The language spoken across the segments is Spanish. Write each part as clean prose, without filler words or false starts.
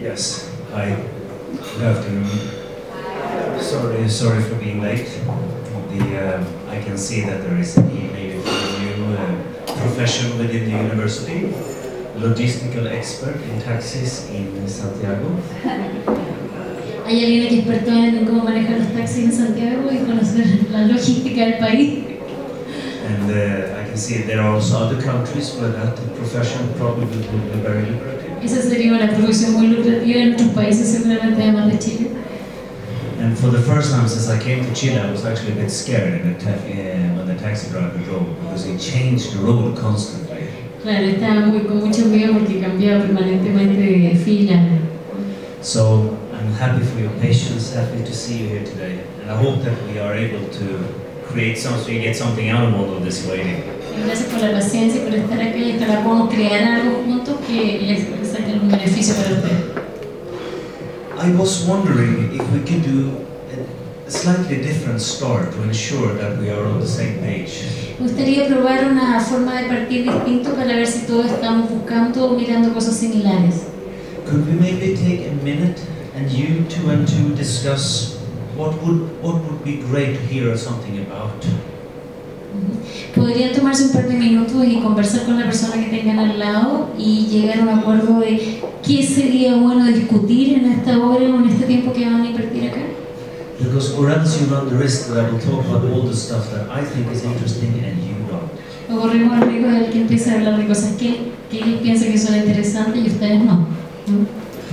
Yes. Hi. Good afternoon. Sorry for being late. I can see that there is a need maybe for a new profession within the university. Logistical expert in taxis in Santiago. Hay alguien que es experto en cómo manejar los taxis en Santiago y conocer la logística del país. And I can see there are also other countries where that profession probably would be very lucrative. Esa sería una profesión muy lucrativa en otros países, seguramente además de Chile. And for the first time since I came to Chile, I was actually a bit scared when the taxi driver drove, because he changed the road constantly. Claro, estaba con mucho miedo porque cambiaba permanentemente de fila. So I'm happy for your patience, happy to see you here today, and I hope that we are able to create something, get something out of all of this waiting. Gracias por la paciencia y por estar aquí y ojalá podamos crear algo juntos que les saque algún beneficio para ustedes. I was wondering if we could do a slightly different start to ensure that we are on the same page. Me gustaría probar una forma de partir distinto para ver si todos estamos buscando o mirando cosas similares. Could we maybe take a minute and you two and two discuss what would be great to hear something about? Podrían tomarse un par de minutos y conversar con la persona que tengan al lado y llegar a un acuerdo de qué sería bueno discutir en esta hora o en este tiempo que van a invertir acá. Because or else you run the risk that I will talk about all the stuff that I think is interesting and you don't. O corremos el riesgo de que empiece a hablar de cosas que él piensa que son interesantes y ustedes no. Can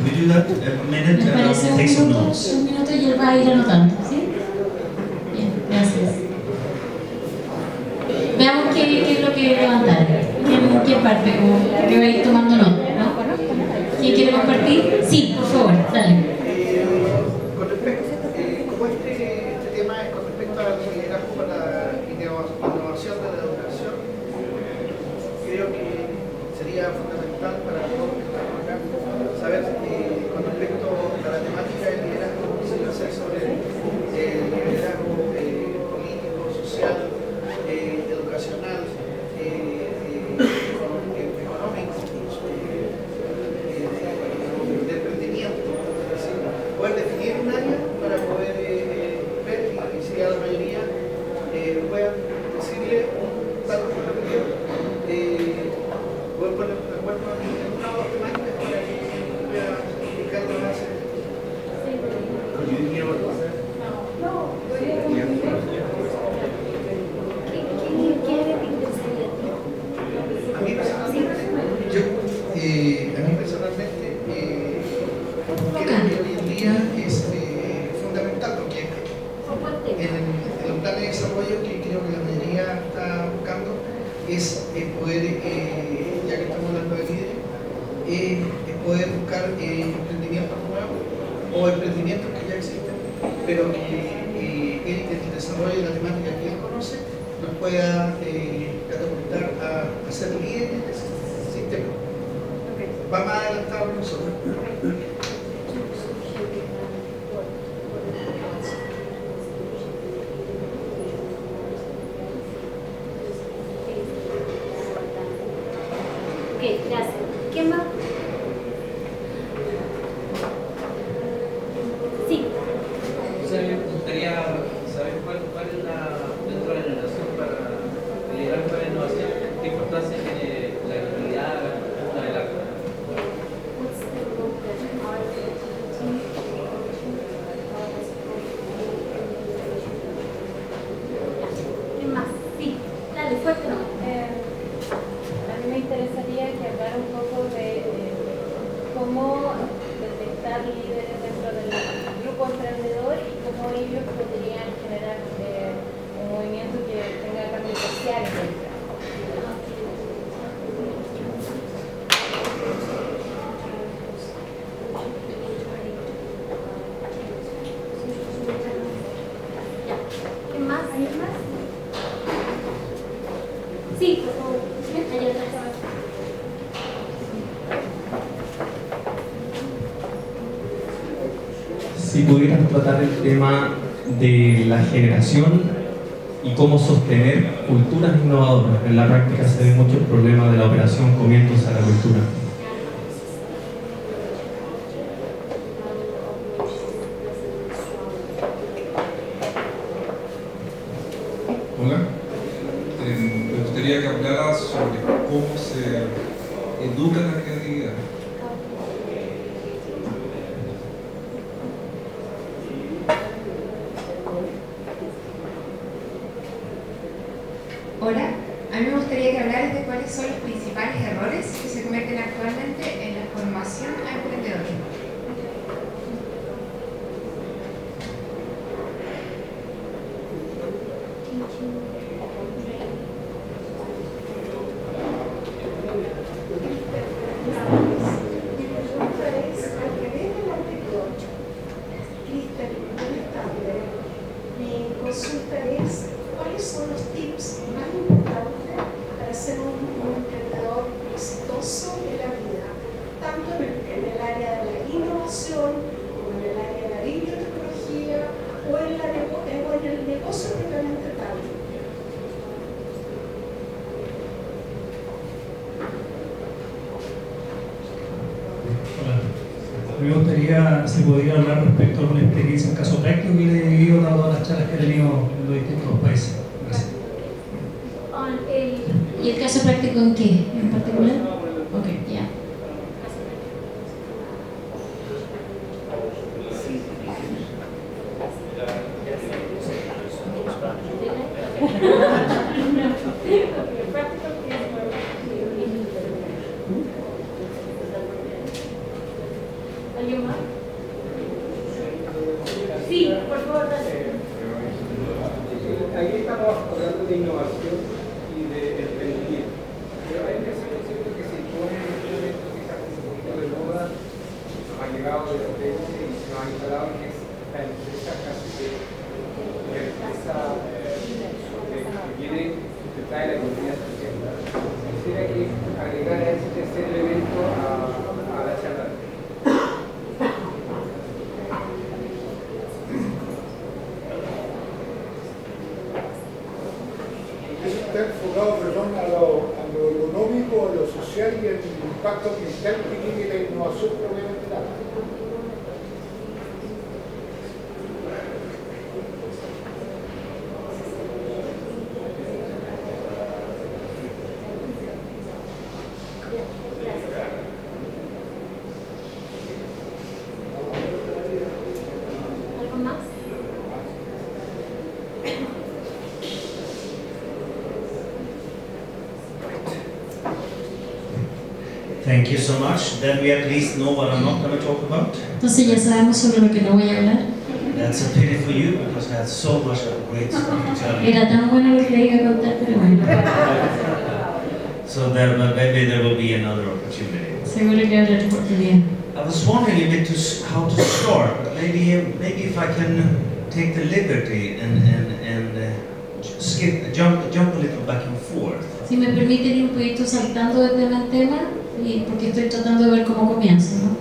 we do that? A minute and I'll take some notes. Un minuto y él va a ir anotando, ¿sí? Bien, gracias. Veamos qué es lo que levantar. ¿Qué parte? Como que va a ir tomando nota, ¿no? ¿Quién quiere compartir? Sí, por favor, dale. Con respecto, como este tema es con respecto al liderazgo para la innovación de la educación, creo que sería fundamental para todos los que estamos acá saber con respecto a la temática del liderazgo que se va a hacer sobre el liderazgo político, social, educacional, económico, de emprendimiento, poder definir un área para poder ver y si a la mayoría puedan decirle un tal comentario, poder poner de acuerdo en una o dos temáticas para que pueda explicar lo más. A mí personalmente creo que hoy en día es fundamental porque en los planes de desarrollo que creo que la mayoría está buscando es poder, ya que estamos hablando de líderes, es poder buscar emprendimientos nuevos o emprendimientos que ya existen, pero que el desarrollo de la temática que él conoce nos pueda catapultar a ser líderes de ese sistema. Va más adelantado que nosotros. Ok, gracias. ¿Qué más? Sí. Me gustaría saber cuál es dentro de la innovación para liderar para la innovación, qué importancia tiene la creatividad, la del arte. ¿Qué más? Sí. Dale, fuerte no. A mí me interesaría que hablara un poco de cómo detectar líderes dentro del grupo emprendedor y cómo ellos podrían generar un movimiento que tenga cambios sociales dentro. ¿Qué más? ¿Hay más? Sí, por favor. Allá atrás. Si pudieras tratar el tema de la generación y cómo sostener culturas innovadoras. En la práctica se ven muchos problemas de la operación comienzos a la cultura. cómo se educa en la creatividad. Hola, a mí me gustaría que hablaras de cuáles son los principales errores que se cometen actualmente en la formación a emprendedores. Me gustaría, si podría hablar respecto a una experiencia, un caso práctico que le he vivido a todas las charlas que he tenido en los distintos países. Gracias. ¿Y el caso práctico en qué? ¿En particular? Ok, ya. ¿Alguien más? Sí, por favor, dale. Aquí estamos hablando de innovación y de emprendimiento. Pero hay que ser consciente que se impone un elemento que está un poquito de moda, nos ha llegado de repente y se nos ha instalado, que es la empresa casi de empresa que viene, que trae la economía social. Quisiera que agregara ese tercer elemento a la charla. Está enfocado, perdón, a lo económico, a lo social y el impacto ambiental que tiene la innovación propiamente tal. ¿Algo más? Thank you so much. Then we at least know what I'm not going to talk about. Entonces ya sabemos sobre lo que no voy a hablar. That's a pity for you because I had so much great stuff to tell you. Era tan bueno lo que le iba a contar, pero bueno. So maybe there will be another opportunity. Seguro que habrá otra oportunidad. I was wondering a bit how to start. Maybe if I can take the liberty and jump a little back and forth. Si me permiten ir un poquito saltando de tema en tema, porque estoy tratando de ver cómo comienzo, ¿no?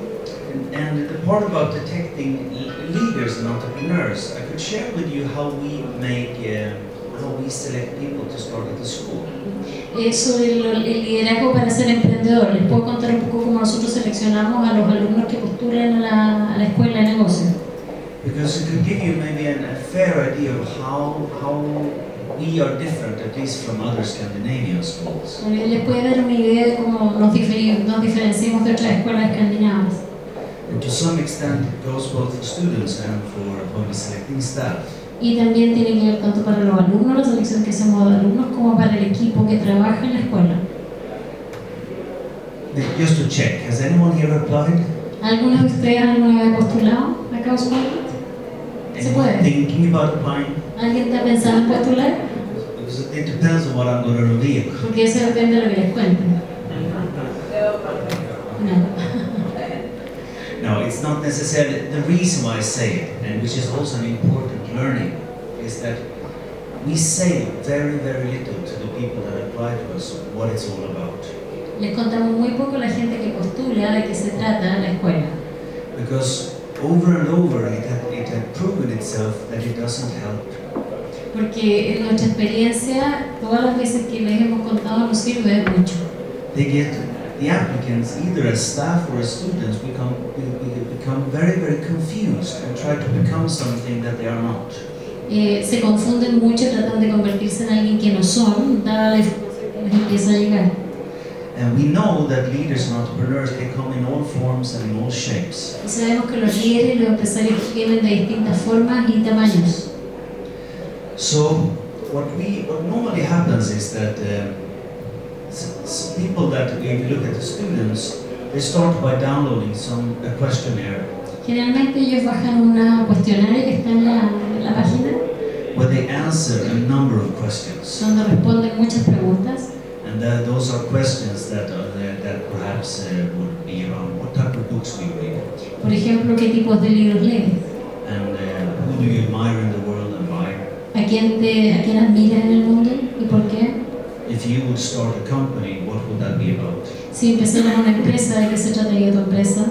And the part about detecting leaders and entrepreneurs, I could share with you how we select people to start at the school. Sobre el liderazgo para ser emprendedor, les puedo contar un poco cómo nosotros seleccionamos a los alumnos que postulan a la escuela de negocios. Because it could give you maybe a fair idea of how we are different, at least from other Scandinavian schools. Les puede dar una idea de cómo nos diferenciamos de otras escuelas escandinavas. And to some extent it goes both for students and for when we're selecting staff. Y también tiene que ver tanto para los alumnos, la selección que hacemos de alumnos, como para el equipo que trabaja en la escuela. Just to check, has anyone here applied? ¿Algunos de ustedes alguna vez postulado a Chaos Pilot? ¿Se puede? Thinking about applying? ¿Alguien está pensando en postular? Because it depends on what I'm going to reveal. Porque eso depende de lo que les cuente. No, it's not necessarily. The reason why I say it, and which is also an important learning, is that we say very, very little to the people that apply to us what it's all about. Les contamos muy poco a la gente que postula de qué se trata la escuela. Because over and over it had proven itself that it doesn't help. Porque en nuestra experiencia, todas las veces que les hemos contado nos sirve mucho. They get the applicants, either as staff or as students, become very, very confused and try to become something that they are not. Se confunden mucho, tratan de convertirse en alguien que no son, dada la información que les empieza a llegar. And we know that leaders and entrepreneurs, they come in all forms and in all shapes. Y sabemos que los líderes y los empresarios vienen de distintas formas y tamaños. So what normally happens is that people that, if you look at the students, they start by downloading a questionnaire. Generalmente ellos bajan un cuestionario que está en la página, where they answer a number of questions. donde responden muchas preguntas. And those are questions that perhaps would be around what type of books do you read? Por ejemplo, ¿qué tipos de libros lees? And who do you admire in the world and why? ¿A quién admiras en el mundo y por qué? If you would start a company, what would that be about? Si empezaras una empresa, ¿de qué se trataría tu empresa?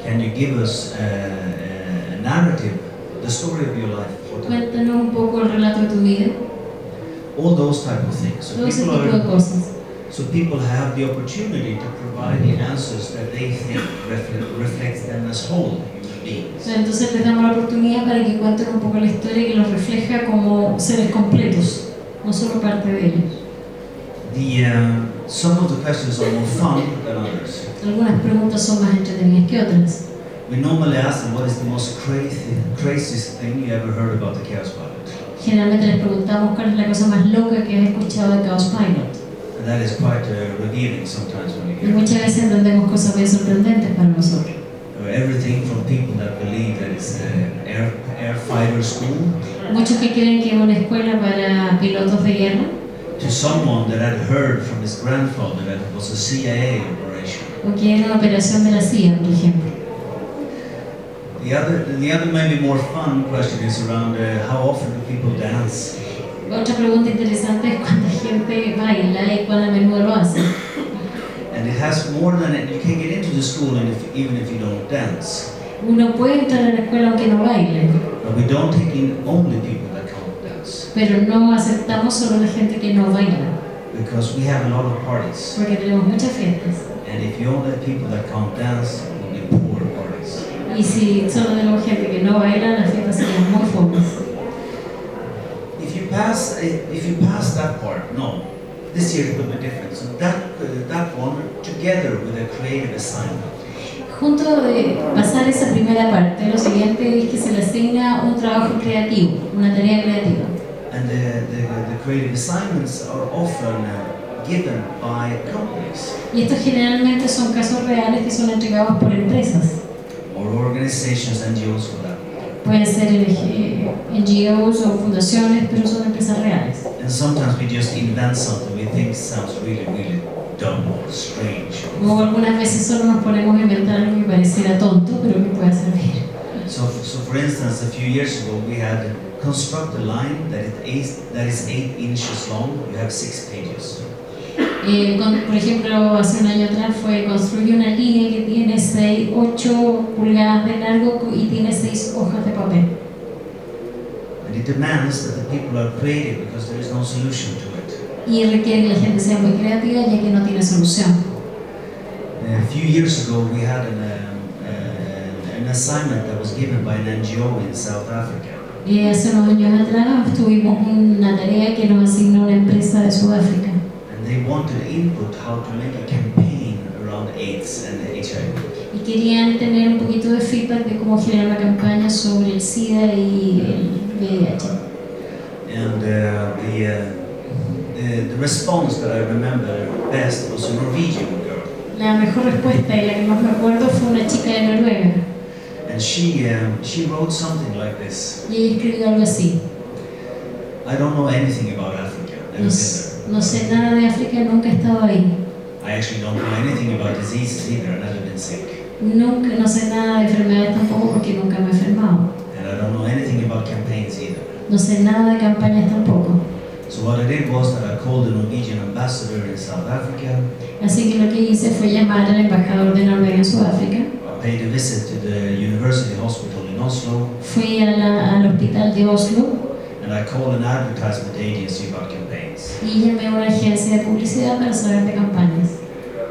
Can you give us a narrative, the story of your life? Cuéntanos un poco el relato de tu vida. All those type of things. Todo ese tipo de cosas. So people have the opportunity to provide the answers that they think reflects them as whole human beings. Entonces les damos la oportunidad para que cuenten un poco la historia que los refleja como seres completos, no solo parte de ellos. Some of the questions are more fun than others. Algunas preguntas son más entretenidas que otras. We normally ask them what is the most craziest thing you ever heard about the Chaos Pilot. Generalmente les preguntamos cuál es la cosa más loca que has escuchado de Chaos Pilot. And that is quite revealing sometimes when you Y hear. muchas veces entendemos cosas bien sorprendentes para nosotros. Everything from people that believe that it's an air fighter school Muchos que creen que es una escuela para pilotos de guerra, to someone that had heard from his grandfather that it was a CIA operation. o que era una operación de la CIA, por ejemplo. The other maybe more fun question is around how often do people dance? Otra pregunta interesante es cuánta gente baila y cuán a menudo lo hace. And it has more than it. You can get into the school and even if you don't dance. Uno puede entrar a la escuela aunque no baile, But we don't take in only people that can't dance. pero no aceptamos solo la gente que no baila, Because we have a lot of parties. porque tenemos muchas fiestas. And if you only have people that can't dance, it will be poor parties. Y si solo tenemos gente que no baila, las fiestas serían muy fomes. If you pass that part, no. This year it will be different. So that one, together with a creative assignment. Junto de pasar esa primera parte, lo siguiente es que se le asigna un trabajo creativo, una tarea creativa. And the creative assignments are often given by companies Y estos generalmente son casos reales que son entregados por empresas. or organizations, NGOs for that. Pueden ser NGOs o fundaciones, pero son empresas reales. And sometimes we just invent something we think sounds really, really dumb or strange. O algunas veces solo nos ponemos a inventar algo que pareciera tonto, pero que pueda servir. So for instance, a few years ago we had construct a line that is 8 inches long. You have 6 pages. Por ejemplo, hace un año atrás fue construir una línea que tiene 8 pulgadas de largo y tiene 6 hojas de papel. And it demands that the people are creative because there is no solution to it. Y requiere que la gente sea muy creativa ya que no tiene solución. A few years ago we had an assignment that was given by an NGO in South Africa. Hace unos años atrás tuvimos una tarea que nos asignó una empresa de Sudáfrica. And they wanted input how to make a campaign around AIDS and HIV. Y querían tener un poquito de feedback de cómo generar una campaña sobre el SIDA y el VIH. And the response that I remember best was a Norwegian girl. La mejor respuesta y la que más me acuerdo fue una chica de Noruega. And she wrote something like this. Y ella escribió algo así. I don't know anything about Africa. Never been there. No sé nada de África, nunca he estado ahí. I actually don't know anything about diseases either. I've never been sick. Nunca, no sé nada de enfermedades tampoco porque nunca me he enfermado. And I don't know anything about campaigns either. No sé nada de campañas tampoco. So what I did was that I called the Norwegian ambassador in South Africa. Así que lo que hice fue llamar al embajador de Noruega en Sudáfrica. I paid a visit to the University Hospital in Oslo. Fui al hospital de Oslo. And I called an advertisement agency about campaigns. Y llamé a una agencia de publicidad para saber de campañas.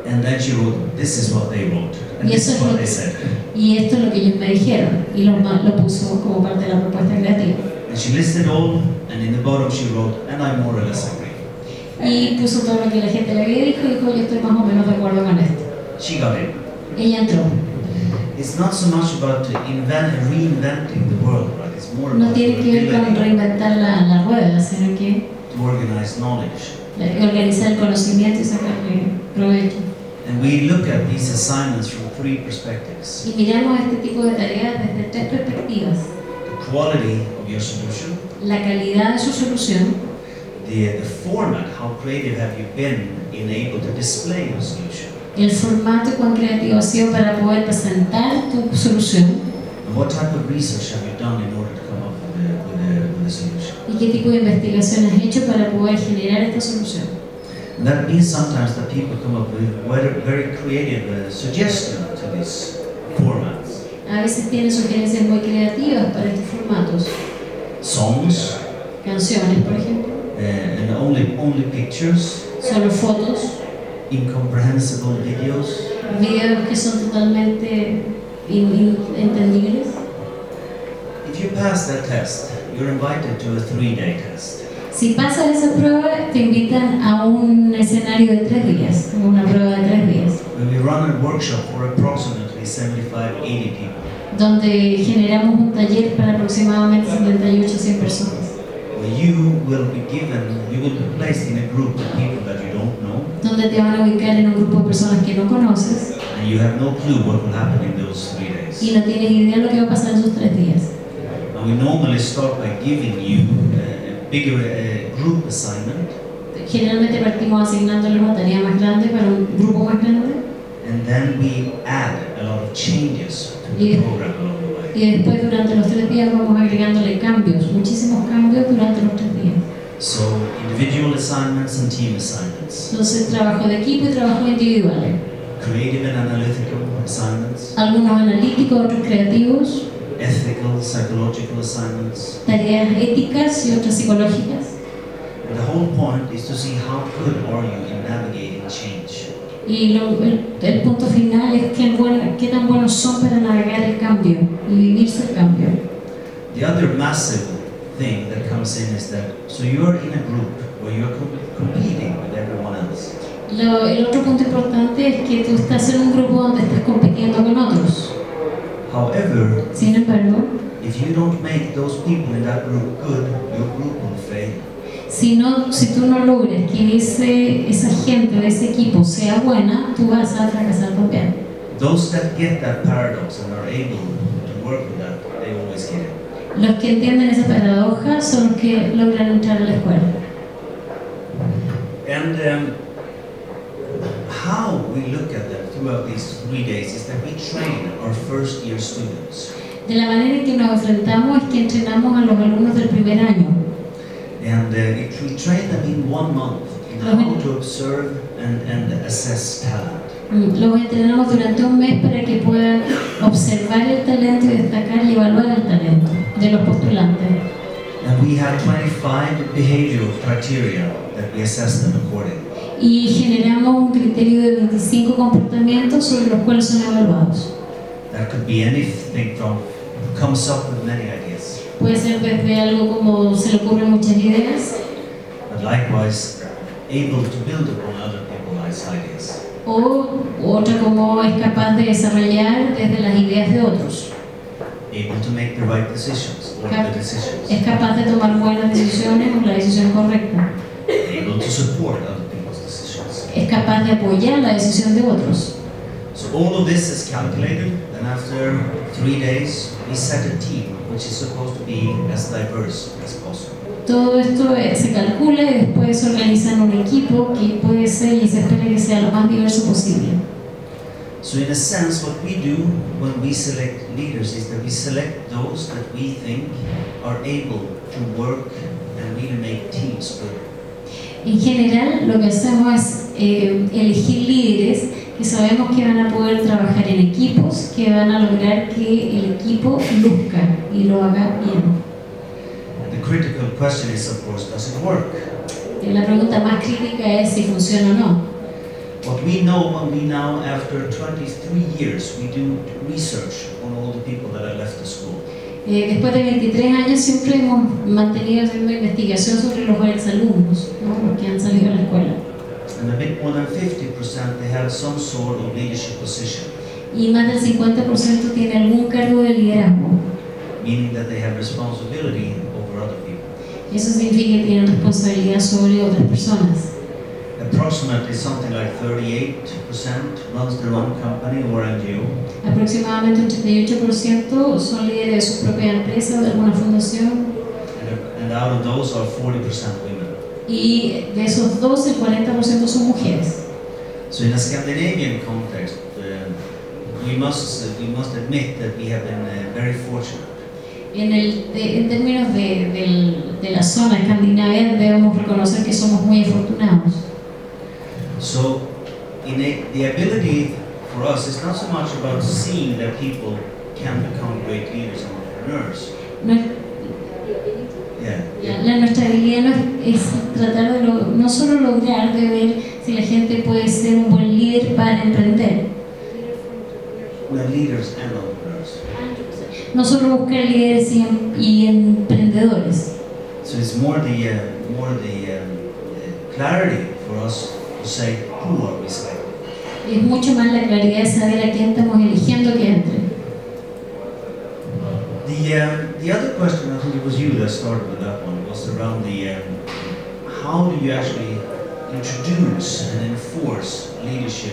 And then she wrote, this is what they wrote. And Y this eso is es what lo they que, said. y esto es lo que ellos me dijeron. Y lo puso como parte de la propuesta creativa. And she listed all, and in the bottom she wrote, and I more or less agree. y puso todo lo que la gente le había dicho y dijo, yo estoy más o menos de acuerdo con esto. She got in. Ella entró. It's not so much about reinventing the world, right? It's more No about tiene que ver con ability reinventar la rueda, sino que to organize knowledge. organizar el conocimiento y sacarle provecho. And we look at these assignments from three perspectives. Y miramos este tipo de tareas desde tres perspectivas. The quality of your solution, La calidad de su solución, the format, how creative have you been in able to display your solution, el formato y cuán creativo ha sido para poder presentar tu solución and what type of research have you done in order to come up with a solution. y qué tipo de investigación has hecho para poder generar esta solución. And that means sometimes that people come up with very creative suggestions to these formats. A veces tienen sugerencias muy creativas para estos formatos. Songs, Canciones, por ejemplo. and only pictures, Solo fotos. incomprehensible videos. Videos que son totalmente inentendibles. If you pass that test, you're invited to a 3-day test. Si pasas esa prueba, te invitan a un escenario de 3 días, una prueba de 3 días, When we run a workshop for approximately 75-80 people. donde generamos un taller para aproximadamente 78 a 100 personas, Where you will be placed in a group of people that you don't know, donde te van a ubicar en un grupo de personas que no conoces and you have no clue what will happen in those 3 days. y no tienes idea de lo que va a pasar en esos 3 días. And we normally start by giving you a bigger group assignment, Generalmente partimos asignándole una tarea más grande para un grupo más grande and then we add a lot of changes to the program along the way. y después durante los 3 días vamos agregándole cambios, muchísimos cambios durante los 3 días. So individual assignments and team assignments, Entonces trabajo de equipo y trabajo individual. creative and analytical assignments, Algunos analíticos, otros creativos, ethical, psychological assignments. tareas éticas y otras psicológicas. And the whole point is to see how good are you in navigating change. Y el punto final es qué tan buenos son para navegar el cambio y vivirse el cambio. The other massive thing that comes in is that, so you're in a group where you're competing with everyone else. El otro punto importante es que tú estás en un grupo donde estás compitiendo con otros. However, Sin embargo, if you don't make those people in that group good, your group will fail. si tú no logras que esa gente de ese equipo sea buena, tú vas a fracasar también. Those that get that paradox and are able to work with that, they always get it. Los que entienden esa paradoja son los que logran entrar a la escuela. And how we look at them throughout these 3 days is that we train our first year students. De la manera en que nos enfrentamos es que entrenamos a los alumnos del primer año. And we train them in 1 month in how to observe and assess talent. Los entrenamos durante un mes para que puedan observar el talento y destacar y evaluar el talento de los postulantes. And we have 25 behavioral criteria that we assess them according. Y generamos un criterio de 25 comportamientos sobre los cuales son evaluados. That could be anything from comes up with many ideas. Puede ser desde algo como se le ocurren muchas ideas, But likewise, able to build upon other people's ideas. o otra como es capaz de desarrollar desde las ideas de otros. Able to make the right decisions, or the decisions. Es capaz de tomar buenas decisiones o la decisión correcta. Able to support other people's decisions. Es capaz de apoyar la decisión de otros. So all of this is calculated, and after 3 days, we set a team which is supposed to be as diverse as possible. Todo esto se calcula y después se organiza en un equipo que puede ser y se espera que sea lo más diverso posible. So in a sense, what we do when we select leaders is that we select those that we think are able to work and really make teams good. En general, lo que hacemos es elegir líderes que sabemos que van a poder trabajar en equipos, que van a lograr que el equipo luzca y lo haga bien. The critical question is, of course, does it work? La pregunta más crítica es si funciona o no. What we know when we now, after 23 years, we do research on all the people that have left the school. Después de 23 años siempre hemos mantenido haciendo investigación sobre los exalumnos, ¿no? Los que han salido de la escuela. And a bit more than 50% they have some sort of leadership position. Y más del 50% tiene algún cargo de liderazgo. Meaning that they have responsibility over other people. Eso significa que tienen responsabilidad sobre otras personas. Approximately something like 38% runs their own company or NGO. Aproximadamente un 38% son líderes de su propia empresa o de alguna fundación. And out of those are 40% women. Y de esos dos, el 40% son mujeres. So in a Scandinavian context, we must admit that we have been very fortunate. En términos de la zona escandinava debemos reconocer que somos muy afortunados. So the ability for us is not so much about seeing that people can become great leaders and entrepreneurs. Nuestra habilidad es tratar de no solo lograr de ver si la gente puede ser un buen líder para emprender. We're leaders and entrepreneurs. No solo buscar líderes y emprendedores. So it's more the clarity for us to say who are we selecting. Es mucho más la claridad de saber a quién estamos eligiendo que entre. The other question, I think it was you that started with that one, was around how do you actually introduce and enforce leadership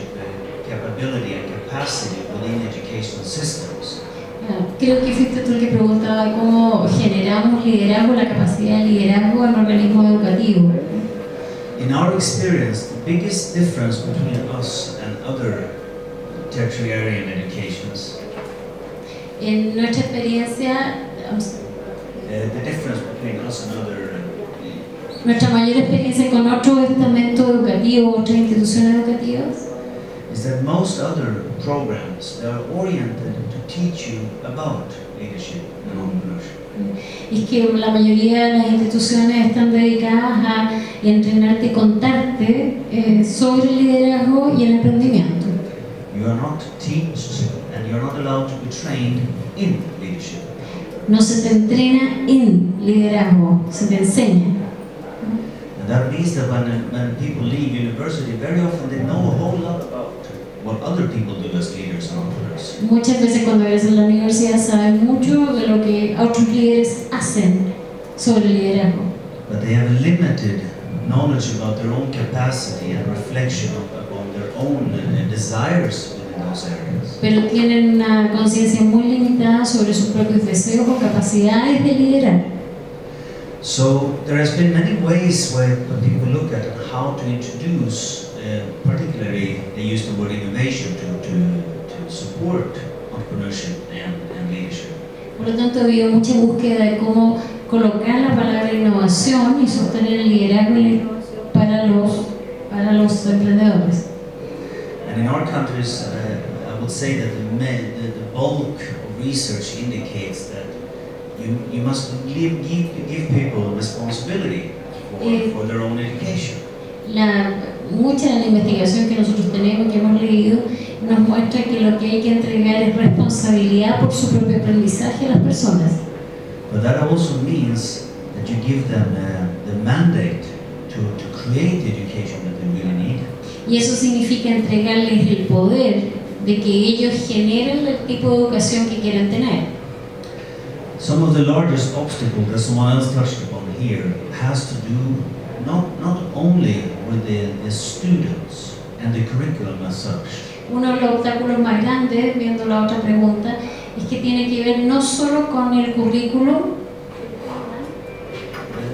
capability and capacity within educational systems. Creo que fuiste tú el que preguntaba cómo generamos liderazgo, la capacidad de liderazgo en organismos educativos. In our experience, the biggest difference between us and other tertiary educations. En nuestra experiencia, the difference between us and other. Nuestra mayor experiencia con otro estamento educativo, otras instituciones educativas. Is that most other programs they are oriented to teach you about leadership and entrepreneurship. Es que la mayoría de las instituciones están dedicadas a entrenarte y contarte sobre el liderazgo y el emprendimiento. You are not taught and you are not allowed to be trained in leadership. No se te entrena en liderazgo, se te enseña. And that means that when people leave university, very often they know a whole lot about what other people do as leaders and entrepreneurs. Muchas veces cuando egresan a la universidad saben mucho de lo que otros líderes hacen sobre el liderazgo. But they have a limited knowledge about their own capacity and reflection upon their own desires within those areas. Pero tienen una conciencia muy limitada sobre sus propios deseos o capacidades de liderar. So there has been many ways where people look at how to introduce, particularly they use the word innovation to support entrepreneurship and leadership. Por lo tanto, ha habido mucha búsqueda de cómo colocar la palabra innovación y sostener el liderazgo para los emprendedores. And in our countries, I would say that the bulk of research indicates that you must give people responsibility for their own education. Mucha de la investigación que nosotros tenemos, que hemos leído, nos muestra que lo que hay que entregar es responsabilidad por su propio aprendizaje a las personas. But that also means that you give them the mandate to create the education that they really need. Y eso significa entregarles el poder de que ellos generen el tipo de educación que quieren tener. Some of the largest obstacles that someone else touched upon here has to do not only with the students and the curriculum as such. Uno de los obstáculos más grandes, viendo la otra pregunta, es que tiene que ver no solo con el currículum,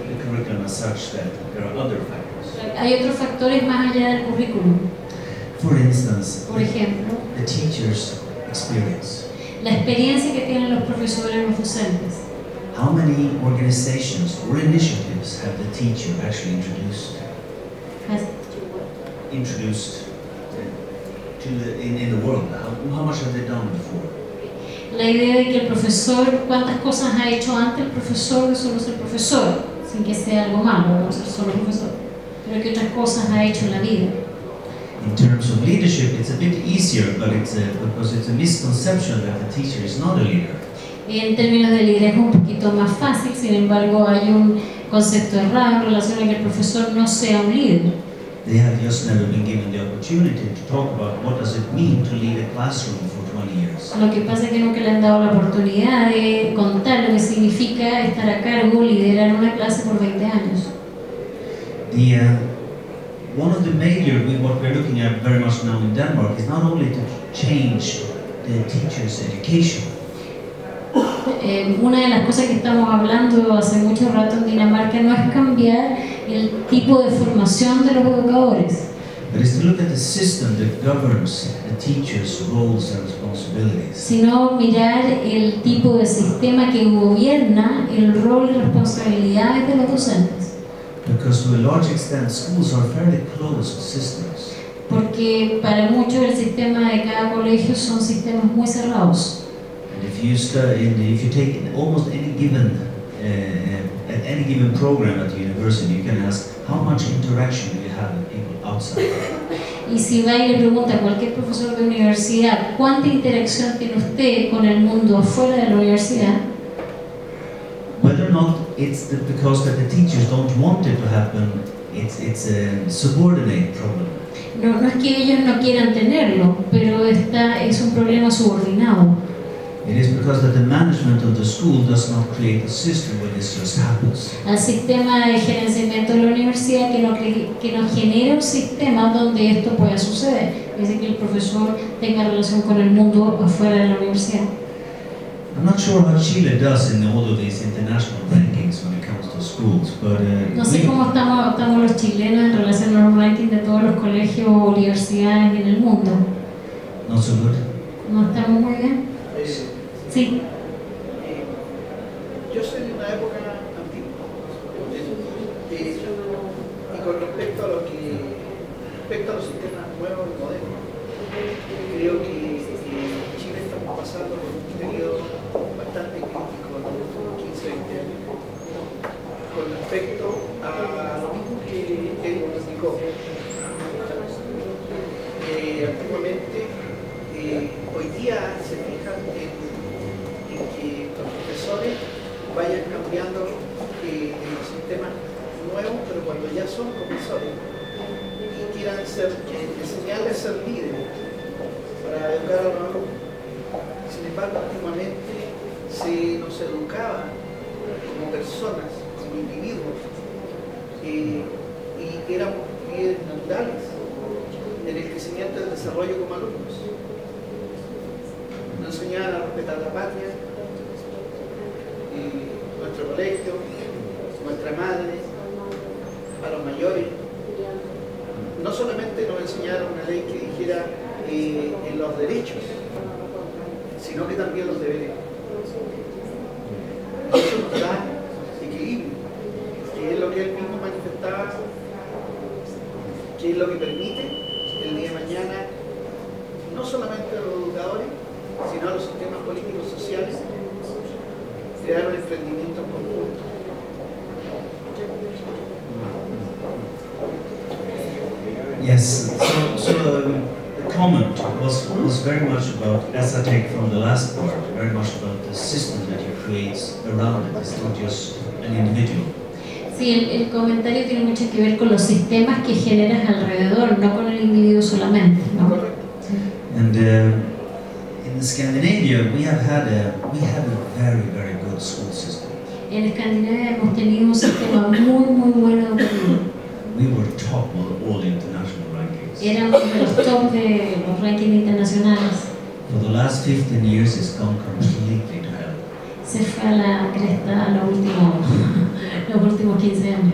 the curriculum as such, that there are other factors. Hay otros factores más allá del currículum. For instance, por ejemplo, the teacher's experience. La experiencia que tienen los profesores, los docentes. How many organizations or initiatives have the teacher actually introduced in the world? How much have they done before? La idea de que el profesor, cuántas cosas ha hecho antes el profesor de solo ser profesor, sin que sea algo malo, no ser solo profesor, pero que otras cosas ha hecho en la vida. In terms of leadership, it's a bit easier, but because it's a misconception that the teacher is not a leader. En términos de liderazgo un poquito más fácil, sin embargo hay un concepto errado en relación a que el profesor no sea un líder. They have just never been given the opportunity to talk about what does it mean to lead a classroom for 20 years. Lo que pasa es que nunca le han dado la oportunidad de contar lo que significa estar a cargo, liderar una clase por 20 años. One of the major, what we're looking at very much now in Denmark, is not only to change the teacher's education. Una de las cosas que estamos hablando hace mucho rato en Dinamarca no es cambiar el tipo de formación de los educadores, But it's to look at the system that governs the teacher's roles and responsibilities. sino mirar el tipo de sistema que gobierna el rol y responsabilidades de los docentes. Because to a large extent, schools are fairly closed systems. Porque para muchos el sistema de cada colegio son sistemas muy cerrados. And if you take almost any given at any given program at the university, you can ask how much interaction do you have with people outside. Y si va y le pregunta a cualquier profesor de universidad cuánta interacción tiene usted con el mundo afuera de la universidad, Whether or not it's because that the teachers don't want it to happen, it's a subordinate problem. no es que ellos no quieran tenerlo, pero es un problema subordinado. It is because that the management of the school does not create a system where this just happens. Al sistema de gerenciamiento de la universidad que no genera un sistema donde esto pueda suceder, es decir, que el profesor tenga relación con el mundo afuera de la universidad. I'm not sure how Chile does in all of these international rankings when it comes to schools, but No sé cómo estamos los chilenos en relación a los rankings de todos los colegios o universidades en el mundo. not so good. ¿No estamos muy bien? Sí. Yo soy de una época antigua. Y con respecto a los sistemas nuevos y modernos, creo que Chile estamos pasando por un periodo bastante crítico en los últimos 15-20 años con respecto a lo mismo que él indicó. Antiguamente, hoy día se fijan en que los profesores vayan cambiando los sistemas nuevos, pero cuando ya son profesores y quieran enseñarles a ser líderes para educar a los alumnos. Sin embargo, antiguamente se nos educaba como personas, como individuos, y éramos líderes naturales en el crecimiento y el desarrollo como alumnos. Nos enseñaban a respetar la patria, nuestro colegio, nuestra madre, a los mayores. No solamente nos enseñaron una ley que dijera en los derechos, sino que también los deberes. Eso nos da equilibrio, que es lo que él mismo manifestaba, que es lo que permite el día de mañana no solamente a los educadores, sino a los sistemas políticos sociales crear un emprendimiento en conjunto. Yes, so the comment was very much about, as I take from the last part, very much about the system that you create around it. It's not just an individual. Sí, el comentario tiene mucho que ver con los sistemas que generas alrededor, no con el individuo solamente, ¿no? And in Scandinavia, we have a very good school system. En Escandinavia hemos tenido un sistema muy bueno educativo. We were top on all international rankings. Éramos de los top de los rankings internacionales. For the last 15 years, it's gone completely to hell. Se fue a la cresta los últimos 15 años.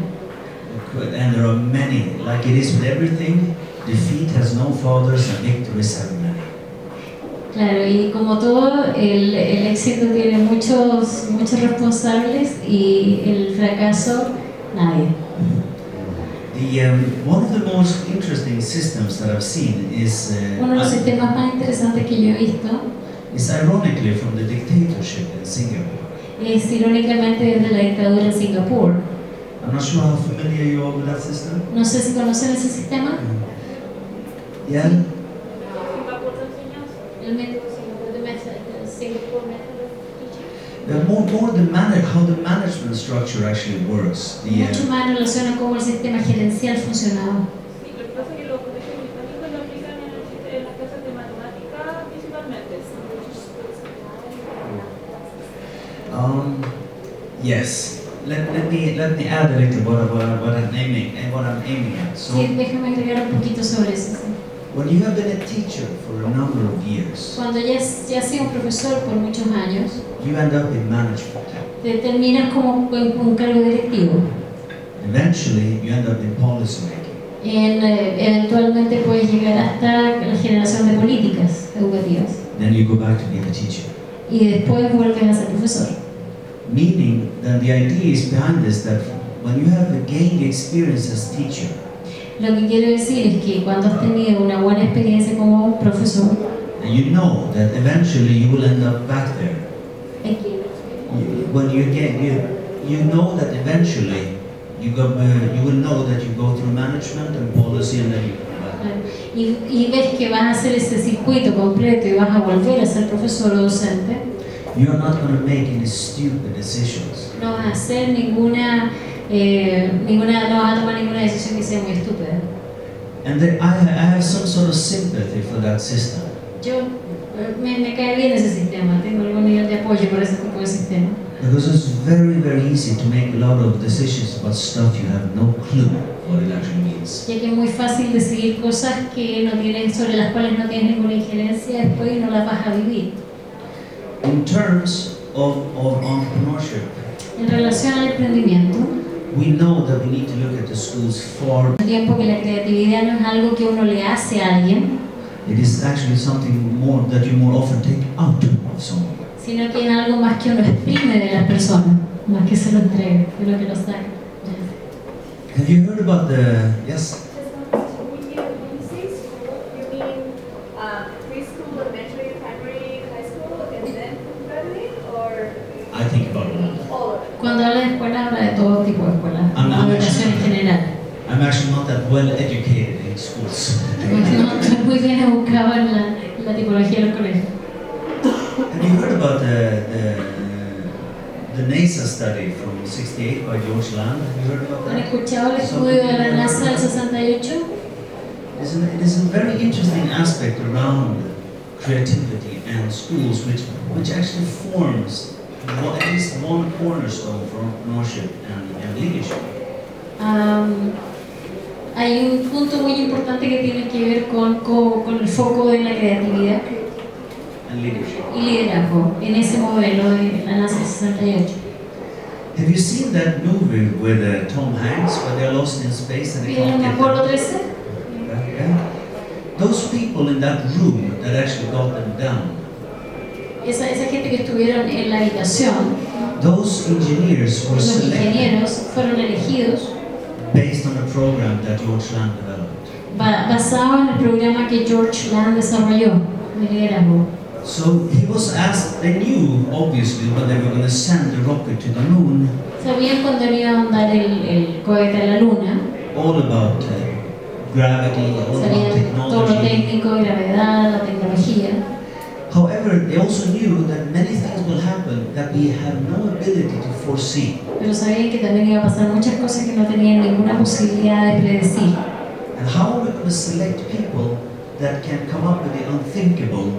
And there are many, like it is with everything, defeat has no fathers and victories have many. Claro, y como todo, el éxito tiene muchos responsables y el fracaso, nadie. One of the most interesting systems that I've seen is uno de los sistemas más interesantes que yo he visto is ironically from the dictatorship in Singapore. Es irónicamente desde la dictadura en Singapur. I'm not sure how familiar you are with that system. No sé si conocen ese sistema. Yeah. El método Singapur, Singapore Method of Teaching. More how the management structure actually works. Mucho más en relación a cómo el sistema gerencial funcionaba. Sí, lo que pasa es que los colegios británicos lo aplican en las clases de matemática principalmente. Yes. Let me add a little what I'm aiming at. So, Sí, déjame agregar un poquito sobre eso. Sí. when you have been a teacher for a number of years, Cuando ya has sido un profesor por muchos años, you end up in management. te terminas como un cargo directivo. Eventually, you end up in policy making. Eventualmente puedes llegar hasta la generación de políticas educativas. Then you go back to being a teacher. Y después vuelves a ser profesor. Meaning that the idea is behind this that when you have gained experience as teacher, Lo que quiero decir es que cuando has tenido una buena experiencia como profesor, and you know that eventually you will end up back there. When you know that eventually you will know that you go through management and policy and then you come back. y ves que vas a hacer ese circuito completo y vas a volver a ser profesor o docente, You are not going to make any stupid decisions. no vas a hacer no vas a tomar ninguna decisión que sea muy estúpida. And I have some sort of sympathy for that system. Yo me cae bien ese sistema, tengo algún nivel de apoyo por ese tipo de sistema. Because it's very, very easy to make a lot of decisions about stuff you have no clue what it actually means. Ya que es muy fácil decidir cosas que no tienes, sobre las cuales no tienes ninguna injerencia después y no las vas a vivir. In terms of entrepreneurship, En relación al emprendimiento, we know that we need to look at the schools for. al tiempo que la creatividad no es algo que uno le hace a alguien, It is actually something more that you more often take out of someone. sino que es algo más que uno exprime de las personas, más que se lo entregue, de lo que lo saca. Have you heard about the yes? When you say school, you mean preschool, elementary, primary, high school, and then graduate, or I think about it. all of it? Cuando habla de escuela, habla de todo tipo de escuela, I'm de educación en general. I'm actually not that well educated in schools. No estoy muy bien educado en la tipología de los colegios. Have you heard about the NASA study from '68 by George Land? Have you heard about ¿Han that? escuchado el estudio de la NASA del 68? It is a very interesting aspect around creativity and schools, which actually forms at least one cornerstone for entrepreneurship and leadership. Hay un punto muy importante que tiene que ver con el foco de la creatividad And leadership. y liderazgo en ese modelo de la NASA 68. Have you seen that movie with Tom Hanks, where they're lost in space and they can't ¿Vieron get Apolo down? 13? Yeah. Those people in that room that actually got them down, Esa gente que estuvieron en la habitación, those engineers were los selected ingenieros fueron elegidos based on a program that George Land developed. basado en el programa que George Land desarrolló de liderazgo. So he was asked, they knew obviously when they were going to send the rocket to the moon, Sabían cuando iban a mandar el cohete a la luna, all about gravity, all about sabían todo lo technology. técnico, gravedad, la tecnología. However, they also knew that many things will happen that we have no ability to foresee. Pero sabían que también iba a pasar muchas cosas que no tenían ninguna posibilidad de predecir. And how are we going to select people that can come up with the unthinkable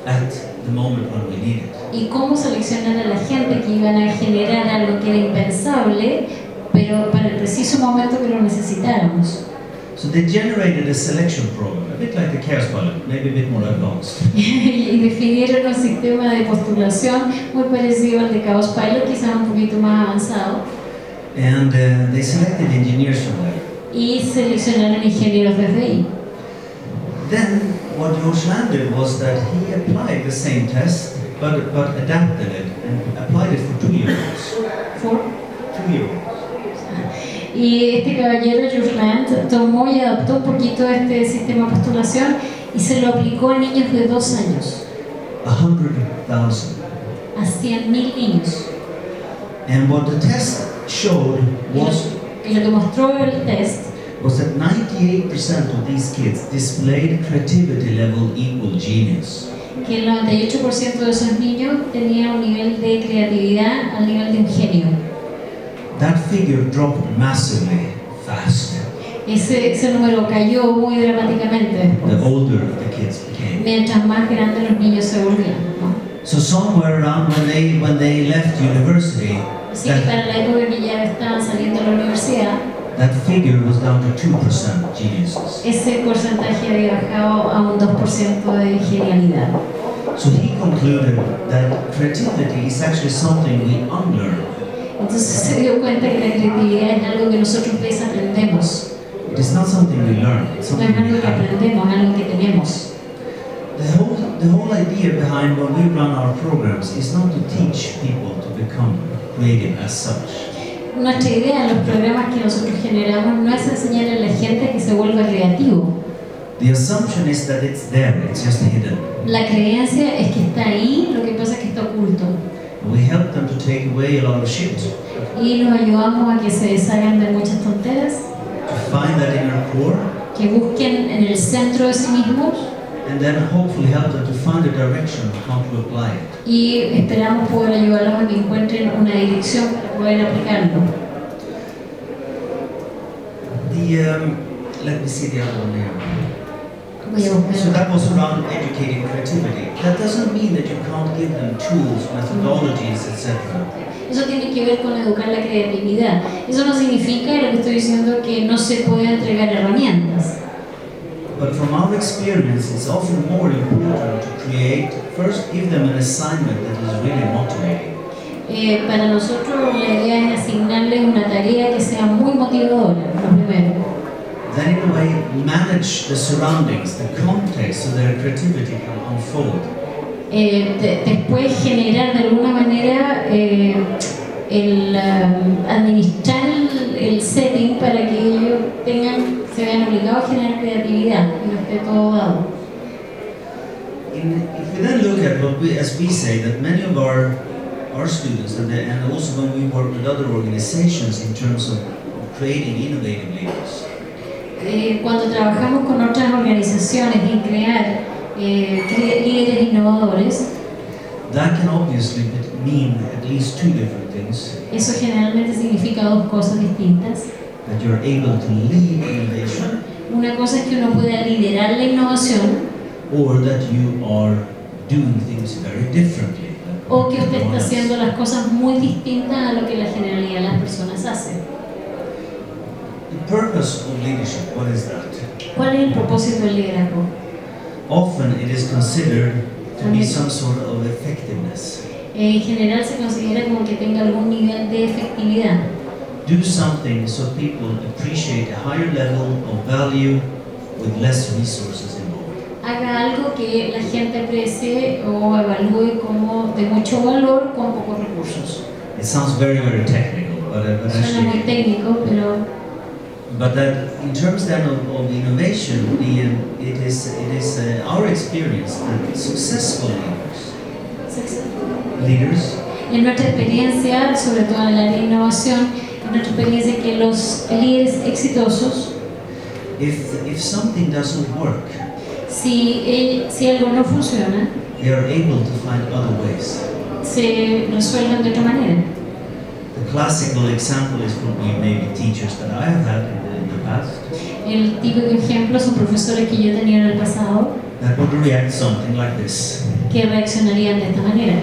at the moment when we need it? Y cómo seleccionar a la gente que iban a generar algo que era impensable, pero para el preciso momento que lo necesitáramos. So they generated a selection program, a bit like the Chaos Pilot, maybe a bit more advanced. Y definieron un sistema de postulación muy parecido al de Chaos Pilot, quizás un poquito más avanzado. And they selected engineers from there. Y seleccionaron ingenieros desde ahí. Then what George Land did was that he applied the same test, but adapted it and applied it for 2-year-olds. For 2-year-olds. Y este caballero, George Land, tomó y adaptó un poquito este sistema de postulación y se lo aplicó a niños de 2 años, 100,000. a 100.000 niños. And what the test showed was Y lo que mostró el test that 98% of these kids displayed creativity level equal genius. que el 98% de esos niños tenía un nivel de creatividad al nivel de un genio. That figure dropped massively fast Ese número cayó muy dramáticamente the older the kids became. mientras más grandes los niños se volvían, ¿no? So somewhere around when they left university, Así que para la época que ya estaban saliendo de la universidad, that figure was down to 2% geniuses. ese porcentaje había bajado a un 2% de genialidad. So he concluded that creativity is actually something we unlearn. Entonces se dio cuenta que la creatividad es algo que nosotros desaprendemos. It is not something we learn, it's No something es algo we que have. aprendemos, es algo que tenemos. The whole idea behind when we run our programs is not to teach people to become creative as such. Nuestra idea en los programas que nosotros generamos no es enseñar a la gente que se vuelva creativo. The assumption is that it's there, it's just hidden. La creencia es que está ahí, lo que pasa es que está oculto. We help them to take away a lot of shit, Y los ayudamos a que se deshagan de muchas tonteras, to find that inner core, que busquen en el centro de sí mismos and then hopefully help them to find a direction of how to apply it. y esperamos poder ayudarlos a que encuentren una dirección para poder aplicarlo. Let me see the other one here. Voy a buscar. So that was around educating creativity. That doesn't mean that you can't give them tools, methodologies, etc. Eso tiene que ver con educar la creatividad. Eso no significa, lo que estoy diciendo, que no se pueda entregar herramientas. But from our experience, it's often more important to create, first give them an assignment that is really motivating. Para nosotros la idea es asignarles una tarea que sea muy motivadora, lo primero. Then in a way manage the surroundings, the context, so their creativity can unfold. Después generar de alguna manera administrar el setting para que ellos se vean obligados a generar creatividad y no esté todo dado. If we then look at what as we say, that many of our students, and also when we work with other organizations in terms of creating innovative leaders, Cuando trabajamos con otras organizaciones en crear líderes innovadores, that can obviously mean at least two different things. eso generalmente significa dos cosas distintas. That you're able to lead innovation, Una cosa es que uno pueda liderar la innovación, or that you are doing things very differently. o que usted está haciendo las cosas muy distintas a lo que la generalidad de las personas hacen. The purpose of leadership, what is that? ¿Cuál es el propósito del liderazgo? Often it is considered to be some sort of effectiveness. En general se considera como que tenga algún nivel de efectividad. Do something so people appreciate a higher level of value with less resources involved. Haga algo que la gente aprecie o evalúe como de mucho valor con pocos recursos. It sounds very, very technical, but Suena muy actually, técnico, pero but that in terms then of innovation, it is our experience that successful leaders en nuestra experiencia, sobre todo en el área de innovación, en nuestra experiencia que los líderes exitosos, if something doesn't work, si algo no funciona, they are able to find other ways. se resuelven de otra manera. The classical example is probably maybe teachers that I have had in the past El típico ejemplo son profesores que yo he tenido en el pasado that would react something like this. que reaccionarían de esta manera.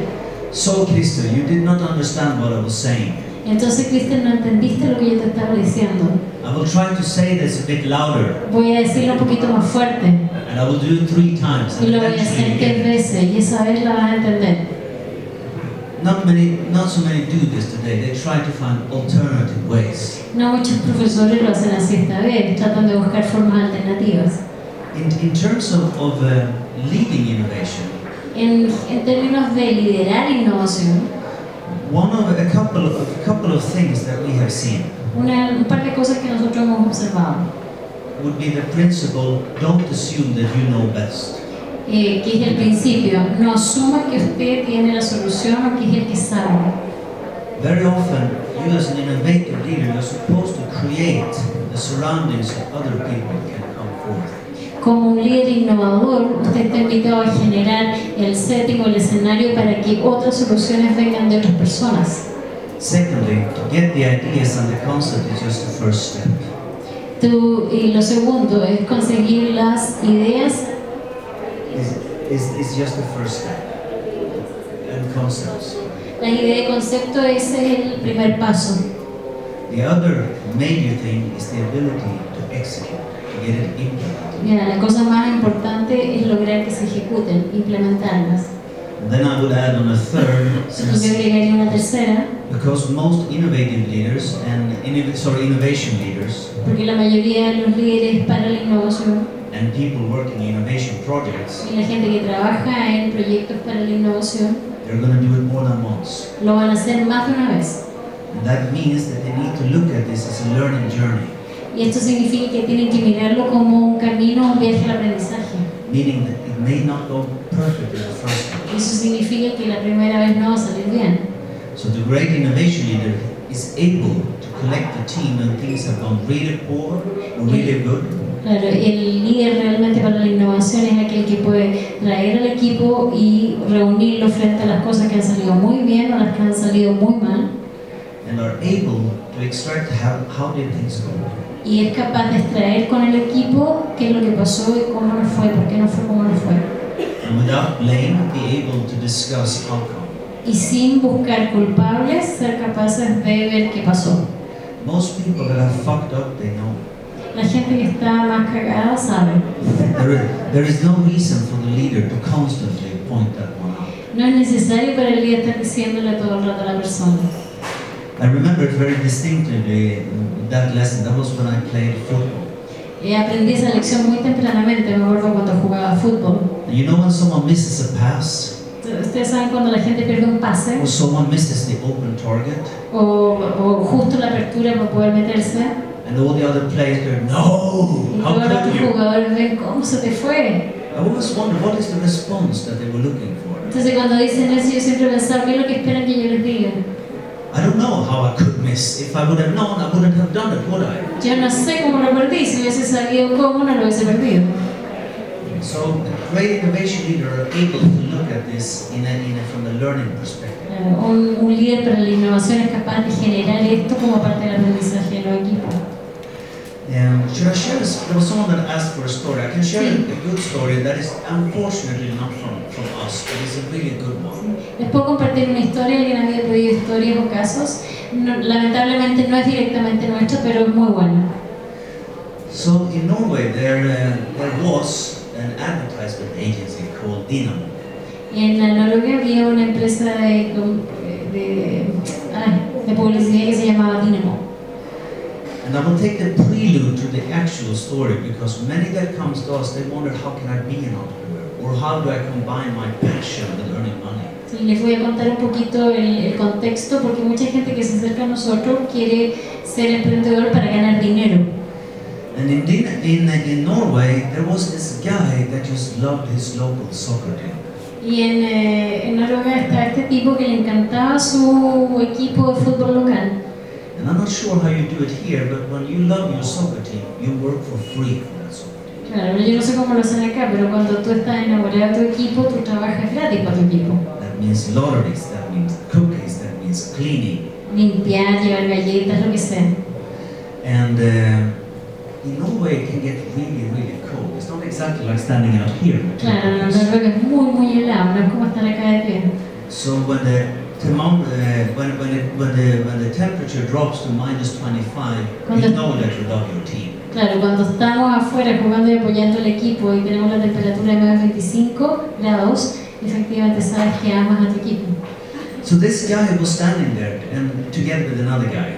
So, Christo, you did not understand what I was saying. Entonces, Cristian, no entendiste lo que yo te estaba diciendo. I will try to say this a bit louder, Voy a decirlo un poquito más fuerte and I will do it 3 times. y And lo voy a eventually hacer you 3 get it. veces y esa vez la vas a entender. Not so many do this today. They try to find alternative ways. No muchos profesores lo hacen así esta vez, tratan de buscar formas alternativas. In terms of leading innovation, En términos de liderar innovación, a couple of things that we have seen un par de cosas que nosotros hemos observado, would be the principle: don't assume that you know best. que es el principio, no asuma que usted tiene la solución o que es el que sabe. Very often, you as an innovative leader, you're supposed to create the surroundings that other people can come forth. como un líder innovador, usted está invitado a generar el setting o el escenario para que otras soluciones vengan de otras personas. Secondly, to get the ideas and the concept is just the first step. Y lo segundo es conseguir las ideas. Is just the first step. And concepts. La idea y concepto, ese es el primer paso. The other major thing is the ability to execute, to get it implemented. Mira, la cosa más importante es lograr que se ejecuten, implementarlas. And then I would add on a third, Yo agregaría una tercera, because most innovative leaders and innovation leaders porque la mayoría de los líderes para la innovación and people working in innovation projects, y la gente que trabaja en proyectos para la innovación they're going to do it more than once. lo van a hacer más de una vez. And that means that they need to look at this as a learning journey. Y esto significa que tienen que mirarlo como un camino, un viaje al aprendizaje. Meaning that it may not go perfectly the first time. Eso significa que la primera vez no va a salir bien. So the great innovation leader is able to collect the team when things have gone really poor or really good. Claro, el líder realmente para la innovación es aquel que puede traer al equipo y reunirlo frente a las cosas que han salido muy bien o las que han salido muy mal. And are able to extract how did things go. Y es capaz de extraer con el equipo qué es lo que pasó y cómo no fue, por qué no fue como no fue. And without blame, be able to discuss outcome. Y sin buscar culpables, ser capaces de ver qué pasó. Most people that are fucked up, they know. La gente que está más cagada sabe. There is no reason for the leader to constantly point that one out. No es necesario para el líder estar diciéndole todo el rato a la persona. I remember it very distinctly, that lesson. That was when I played football. Aprendí esa lección muy tempranamente, me acuerdo cuando jugaba fútbol. And you know when someone misses a pass? Ustedes saben cuando la gente pierde un pase Or someone misses the open target? o justo la apertura para poder meterse And all the other players go, no! y How todos los could otros you? jugadores ven cómo se te fue. I always wonder what is the response that they were looking for. Entonces cuando dicen eso yo siempre pensaba, ¿qué es lo que esperan que yo les diga? I don't know how I could miss. If I would have known, I wouldn't have done it, would I? Yo no sé cómo lo perdí, si hubiese sabido cómo no lo hubiese perdido. So a great innovation leader are able to look at this from the learning perspective. Un líder para la innovación es capaz de generar esto como parte del aprendizaje de los equipos. Should I share this? There was someone that asked for a story. I can share a good story that is unfortunately not from us, but it's a really good one. Les puedo compartir una historia, alguien había pedido historias o casos. No, lamentablemente no es directamente nuestra, pero es muy buena. So in Norway there was an advertisement agency called Dynamo. En Noruega había una empresa de publicidad que se llamaba Dynamo. And I will take the prelude to the actual story because many that comes to us, they wonder how can I be an entrepreneur or how do I combine my passion with earning money. Sí, les voy a contar un poquito el contexto porque mucha gente que se acerca a nosotros quiere ser emprendedor para ganar dinero. And in Norway, there was this guy that just loved his local soccer team. Y en Noruega está este tipo que le encantaba su equipo de fútbol local. And I'm not sure how you do it here, but when you love your soccer team, you work for free for that soccer team. Claro, yo no sé cómo lo hacen acá, pero cuando tú estás enamorado de tu equipo, tú trabajas gratis para tu equipo. That means lotteries, that means cookies, that means cleaning. Limpiar, llevar galletas, lo que sea. And in Norway, it can get really, really cold. It's not exactly like standing out here. Claro, en Noruega es muy, muy helado, no es como estar acá de pie. So when the temperature drops to -25, you know that you love your team. Claro, cuando estamos afuera jugando y apoyando al equipo y tenemos la temperatura de menos 25 grados, efectivamente sabes que amas a tu equipo. So this guy was standing there and together with another guy.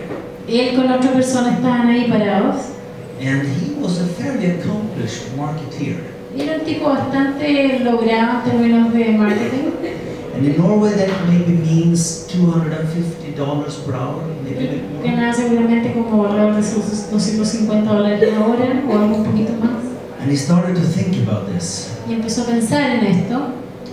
Él con otra persona estaban ahí parados. And he was a fairly accomplished marketeer. Era un tipo bastante logrado en términos de marketing. And in Norway that maybe means $250 per hour, maybe a bit more. Ganaba seguramente como alrededor de sus $250 la hora o algo un poquito más. And he started to think about this. Y empezó a pensar en esto.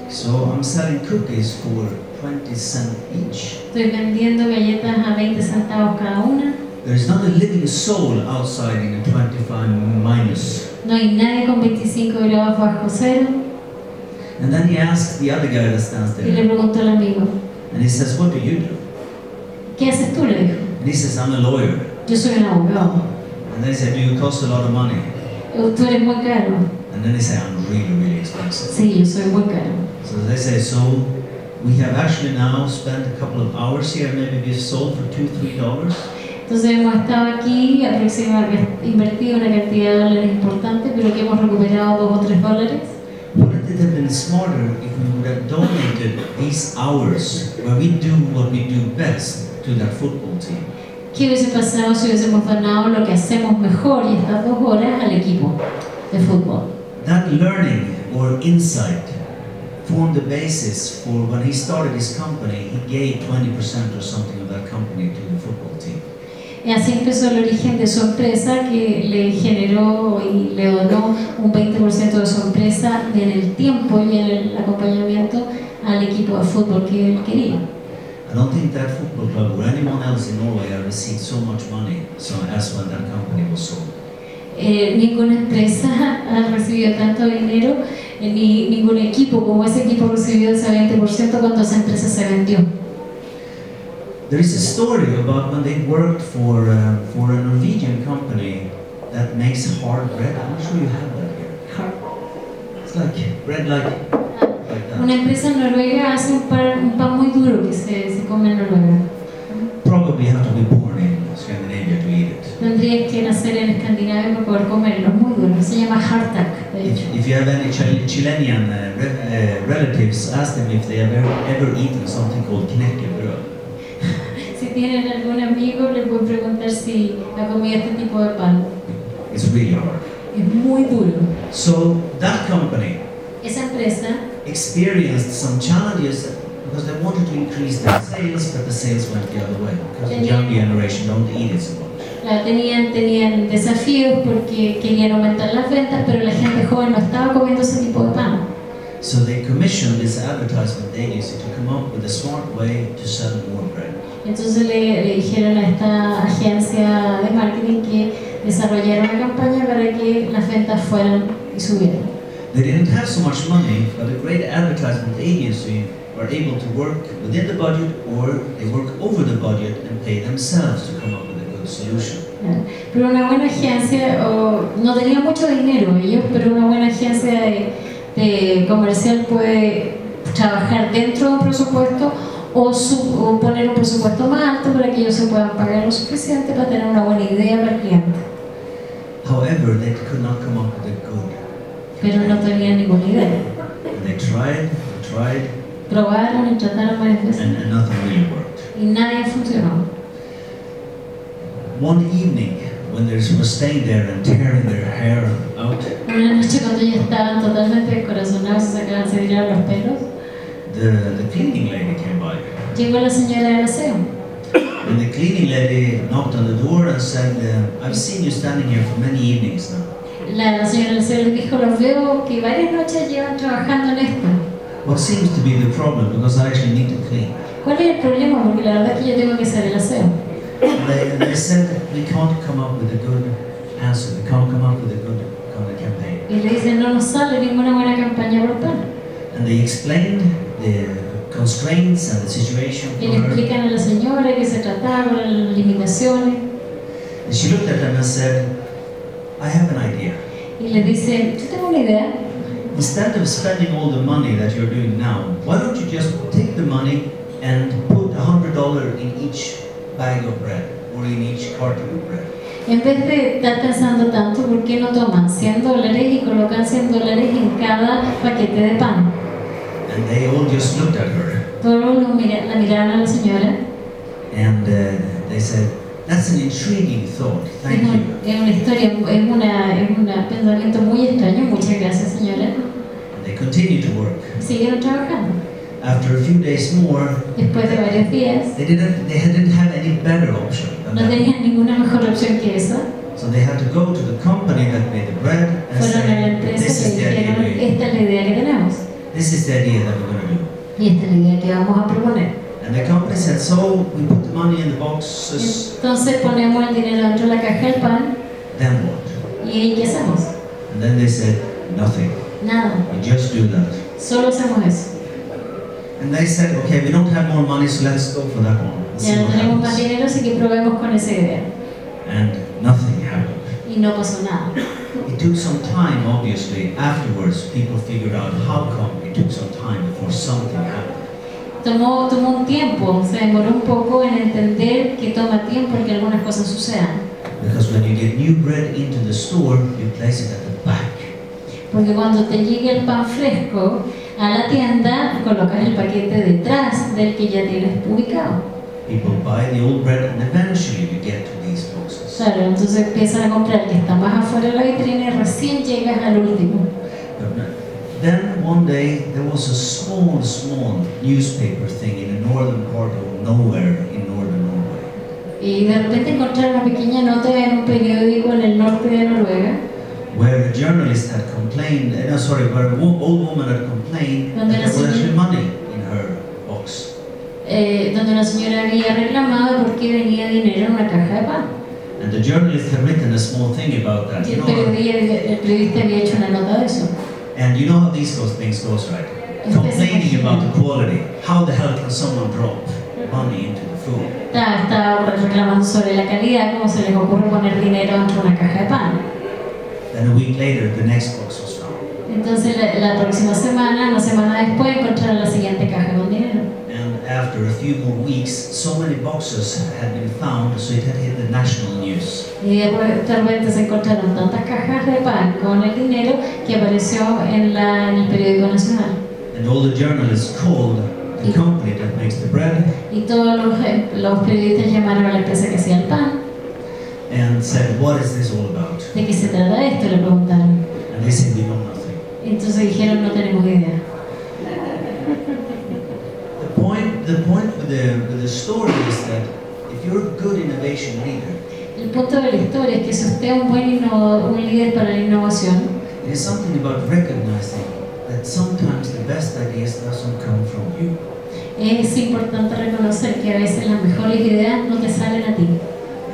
So I'm selling cookies for 20 cents each. Estoy vendiendo galletas a 20 centavos cada una. There's not a living soul outside in a 25 minus No hay nadie con 25 grados bajo cero. And then he asked the other guy that stands Y le there, preguntó al amigo, and he says, what do you do? ¿qué haces tú? Le dijo. And he says, I'm a lawyer. Yo soy un abogado. And then he said, do you cost a lot of money? Tú eres muy caro. And then he said, I'm really, really expensive. Sí, yo soy muy caro. So they say, so we have actually now spent a couple of hours here, maybe we've sold for $2-3. Entonces hemos estado aquí, aproximadamente invertido una cantidad de dólares importante, pero que hemos recuperado $2 o $3. Wouldn't it have been smarter if we would have donated these hours where we do what we do best to that football team? ¿Qué hubiese pasado si hubiésemos donado lo que hacemos mejor y estas 2 horas al equipo de fútbol? That learning or insight formed the basis for when he started his company, he gave 20% or something of that company to the football team. Y así empezó el origen de su empresa, que le generó y le donó un 20% de su empresa en el tiempo y en el acompañamiento al equipo de fútbol que él quería. I don't think that football club or anyone else in Norway have received so much money as when that company was sold. Ninguna empresa ha recibido tanto dinero, ni ningún equipo como ese equipo recibió ese 20% cuando esa empresa se vendió. There is a story about when they worked for a Norwegian company that makes hard bread. I'm not sure you have that here. It's like bread like that. Una empresa en Noruega hace un pan muy duro que se come en Noruega. Probably have to be born in Scandinavia to eat it. Tendrías que nacer en Escandinavia para poder comerlo, muy duro. Se llama hardtack, de hecho. If you have any Chilean relatives, ask them if they have ever eaten something called knäckebröd. Si tienen algún amigo, les pueden preguntar si ha comido este tipo de pan. It's really hard. Es muy duro. So that company Esa empresa experienced some challenges because they wanted to increase their sales, but the sales went the other way because the young generation don't eat it so much. tenían desafíos porque querían aumentar las ventas, pero la gente joven no estaba comiendo ese tipo de pan. So they commissioned this advertisement agency to come up with a smart way to sell more bread. Entonces le dijeron a esta agencia de marketing que desarrollara una campaña para que las ventas fueran y subieran. They didn't have so much money, but a great advertisement agency were able to work within the budget or they work over the budget and pay themselves to come up with a good solution. Pero una buena agencia, no tenía mucho dinero ellos, pero una buena agencia de comercial puede trabajar dentro de un presupuesto o poner un presupuesto más alto para que ellos se puedan pagar lo suficiente para tener una buena idea para el cliente. However, they could not come up with a good. Pero no tenían ninguna idea. And they tried, Probaron y trataron varias veces and nothing really worked. y nadie funcionó. One evening, when they were staying there and tearing their hair out, Una noche cuando ellos estaban totalmente descorazonados y se tiraron los pelos, the cleaning lady came by. llegó la señora del aseo. And the cleaning lady knocked on the door and said, I've seen you standing here for many evenings now. La señora del aseo les dijo, los veo que varias noches llevan trabajando en esto. What seems to be the problem? Because I actually need to clean. ¿Cuál es el problema? Porque la verdad es que yo tengo que hacer el aseo. They said we can't come up with a good answer. We can't come up with a good kind of campaign. Y le dicen, no nos sale ninguna buena campaña por pan. And they explained the constraints and the situation Y for le her. explican a la señora que se trataba, las limitaciones. And she looked at them and said, I have an idea. Y le dice, yo tengo una idea. Instead of spending all the money that you're doing now, why don't you just take the money and put $100 in each bag of bread or in each carton of bread? En vez de estar pensando tanto, ¿por qué no toman $100 y colocan $100 en cada paquete de pan? And they all just looked at her Todos la miraron a la señora. and they said, that's an intriguing thought, thank you. Es una historia, es un pensamiento muy extraño. Muchas gracias, señora. And they continued to work. Siguieron trabajando. After a few days more, Después de varios días, they didn't have any better option than no that. tenían ninguna mejor opción que esa. So they had to go to the company that made the bread and Fueron a la say, empresa this y is the dijeron, idea. esta es la idea que tenemos. This is the idea that we're going to do. Y esta es la idea que vamos a proponer. And the company said, so we put the money in the boxes, Entonces ponemos el dinero dentro de la caja del pan then what? y ¿qué hacemos? And then they said, nothing. Nada. We just do that. Solo hacemos eso. And they said, okay, we don't have more money, so let's go for that one. Let's see Ya no what tenemos más happens. dinero, así que probemos con esa idea. And nothing happened. Y no pasó nada. It took some time, obviously. Afterwards, people figured out how come it took some time before something happened. Tomó un tiempo, se demoró un poco en entender que toma tiempo en que algunas cosas sucedan. Because when you get new bread into the store, you place it at the back. Porque cuando te llegue el pan fresco a la tienda, colocas el paquete detrás del que ya tienes ubicado. People buy the old bread and eventually you get to these boxes. Claro, entonces empiezan a comprar el que está más afuera de la vitrina y recién llegas al último. Then one day there was a small newspaper thing in the northern part of nowhere in northern Norway. Y de repente encontraron una pequeña nota en un periódico en el norte de Noruega, Where a journalist had complained, where an old woman had complained that there was actually money in her box. donde una señora había reclamado por qué venía dinero en una caja de pan. And the journalist had written a small thing about that. Y el periodista había hecho una nota de eso. And you know how these things goes, right? Complaining about the quality. How the hell can someone drop money into the food? Estaba reclamando sobre la calidad, cómo se les ocurre poner dinero dentro de una caja de pan. Then a week later, the next box was found. Entonces la próxima semana, una semana después, encontraron la siguiente caja con dinero. And after a few more weeks, so many boxes had been found, so it had hit the national news. Y de repente se encontraron tantas cajas de pan con el dinero que apareció en el periódico nacional. And all the journalists called the company that makes the bread. Y todos los periodistas llamaron a la empresa que hacía el pan. And said, what is this all about? ¿De qué se trata esto? Le preguntaron. And they said, we know nothing. Entonces dijeron, no tenemos idea. The point with the story is that if you're a good innovation leader, El punto de la historia es que si usted es un líder para la innovación, it is something about recognizing that sometimes the best ideas doesn't come from you. es importante reconocer que a veces las mejores ideas no te salen a ti.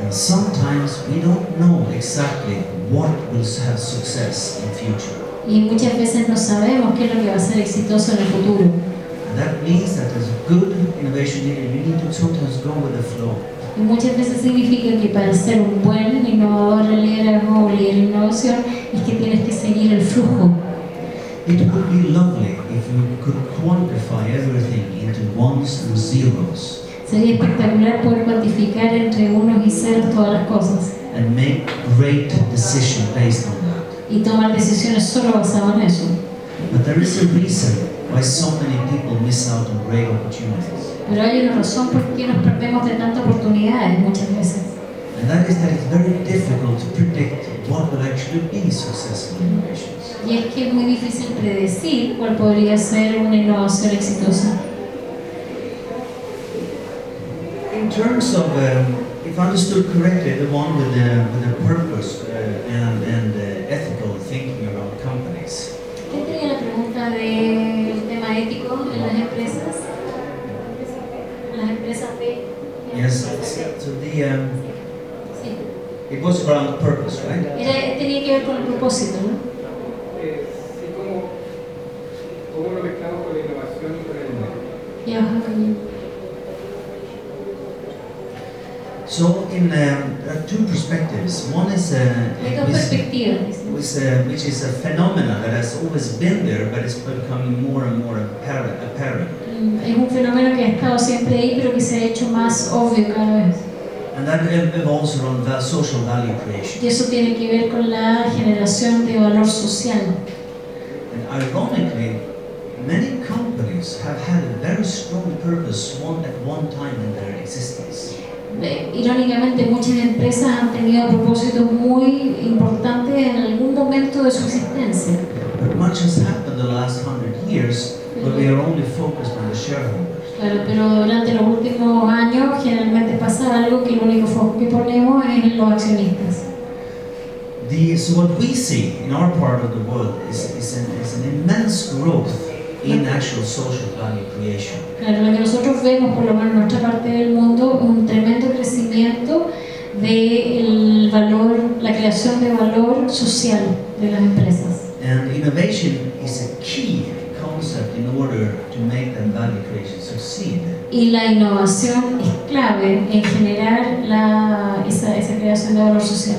And sometimes we don't know exactly what will have success in future. Y muchas veces no sabemos qué es lo que va a ser exitoso en el futuro. And that means that as a good innovation leader, you need to sometimes go with the flow. Y muchas veces significa que para ser un buen innovador en liderazgo o líder en innovación es que tienes que seguir el flujo. It would be lovely if we could quantify everything into ones and zeros. Sería espectacular poder cuantificar entre unos y ceros todas las cosas And make great decisions based on that. y tomar decisiones solo basadas en eso. But there is a reason why so many people miss out on great opportunities. Pero hay una razón por qué nos perdemos de tantas oportunidades muchas veces. And that is that it's very difficult to predict what will actually be successful innovations. Y es que es muy difícil predecir cuál podría ser una innovación exitosa. In terms of, if I understood correctly, the one with the purpose and ethical thinking around companies. ¿Qué tenía la pregunta del tema ético en las empresas? Las empresas de... Yes, so Sí. it was around purpose, right? Tenía que ver con el propósito, ¿no? Sí, ¿cómo lo mezclamos con la innovación y con el dinero? Ya, So, there are two perspectives. One is hay dos perspectivas. which is a phenomenon that has always been there, but it's becoming more and more apparent. Es un fenómeno que ha estado siempre ahí, pero que se ha hecho más obvio cada vez. And that evolves around social value creation. Y eso tiene que ver con la generación de valor social. And ironically, many companies have had a very strong purpose at one time in their existence. Irónicamente, muchas empresas han tenido propósitos muy importantes en algún momento de su existencia. But much has happened in the last 100 years, but we are only focused on the shareholders. Claro, pero durante los últimos años generalmente pasa algo que el único foco que ponemos es en los accionistas. So what we see in our part of the world is an immense growth in actual social value creation. Claro, lo que nosotros vemos, por lo menos en nuestra parte del mundo, es un tremendo crecimiento del valor, la creación de valor social de las empresas. And innovation is a key concept in order to make that value creation succeed. Y la innovación es clave en generar esa creación de valor social.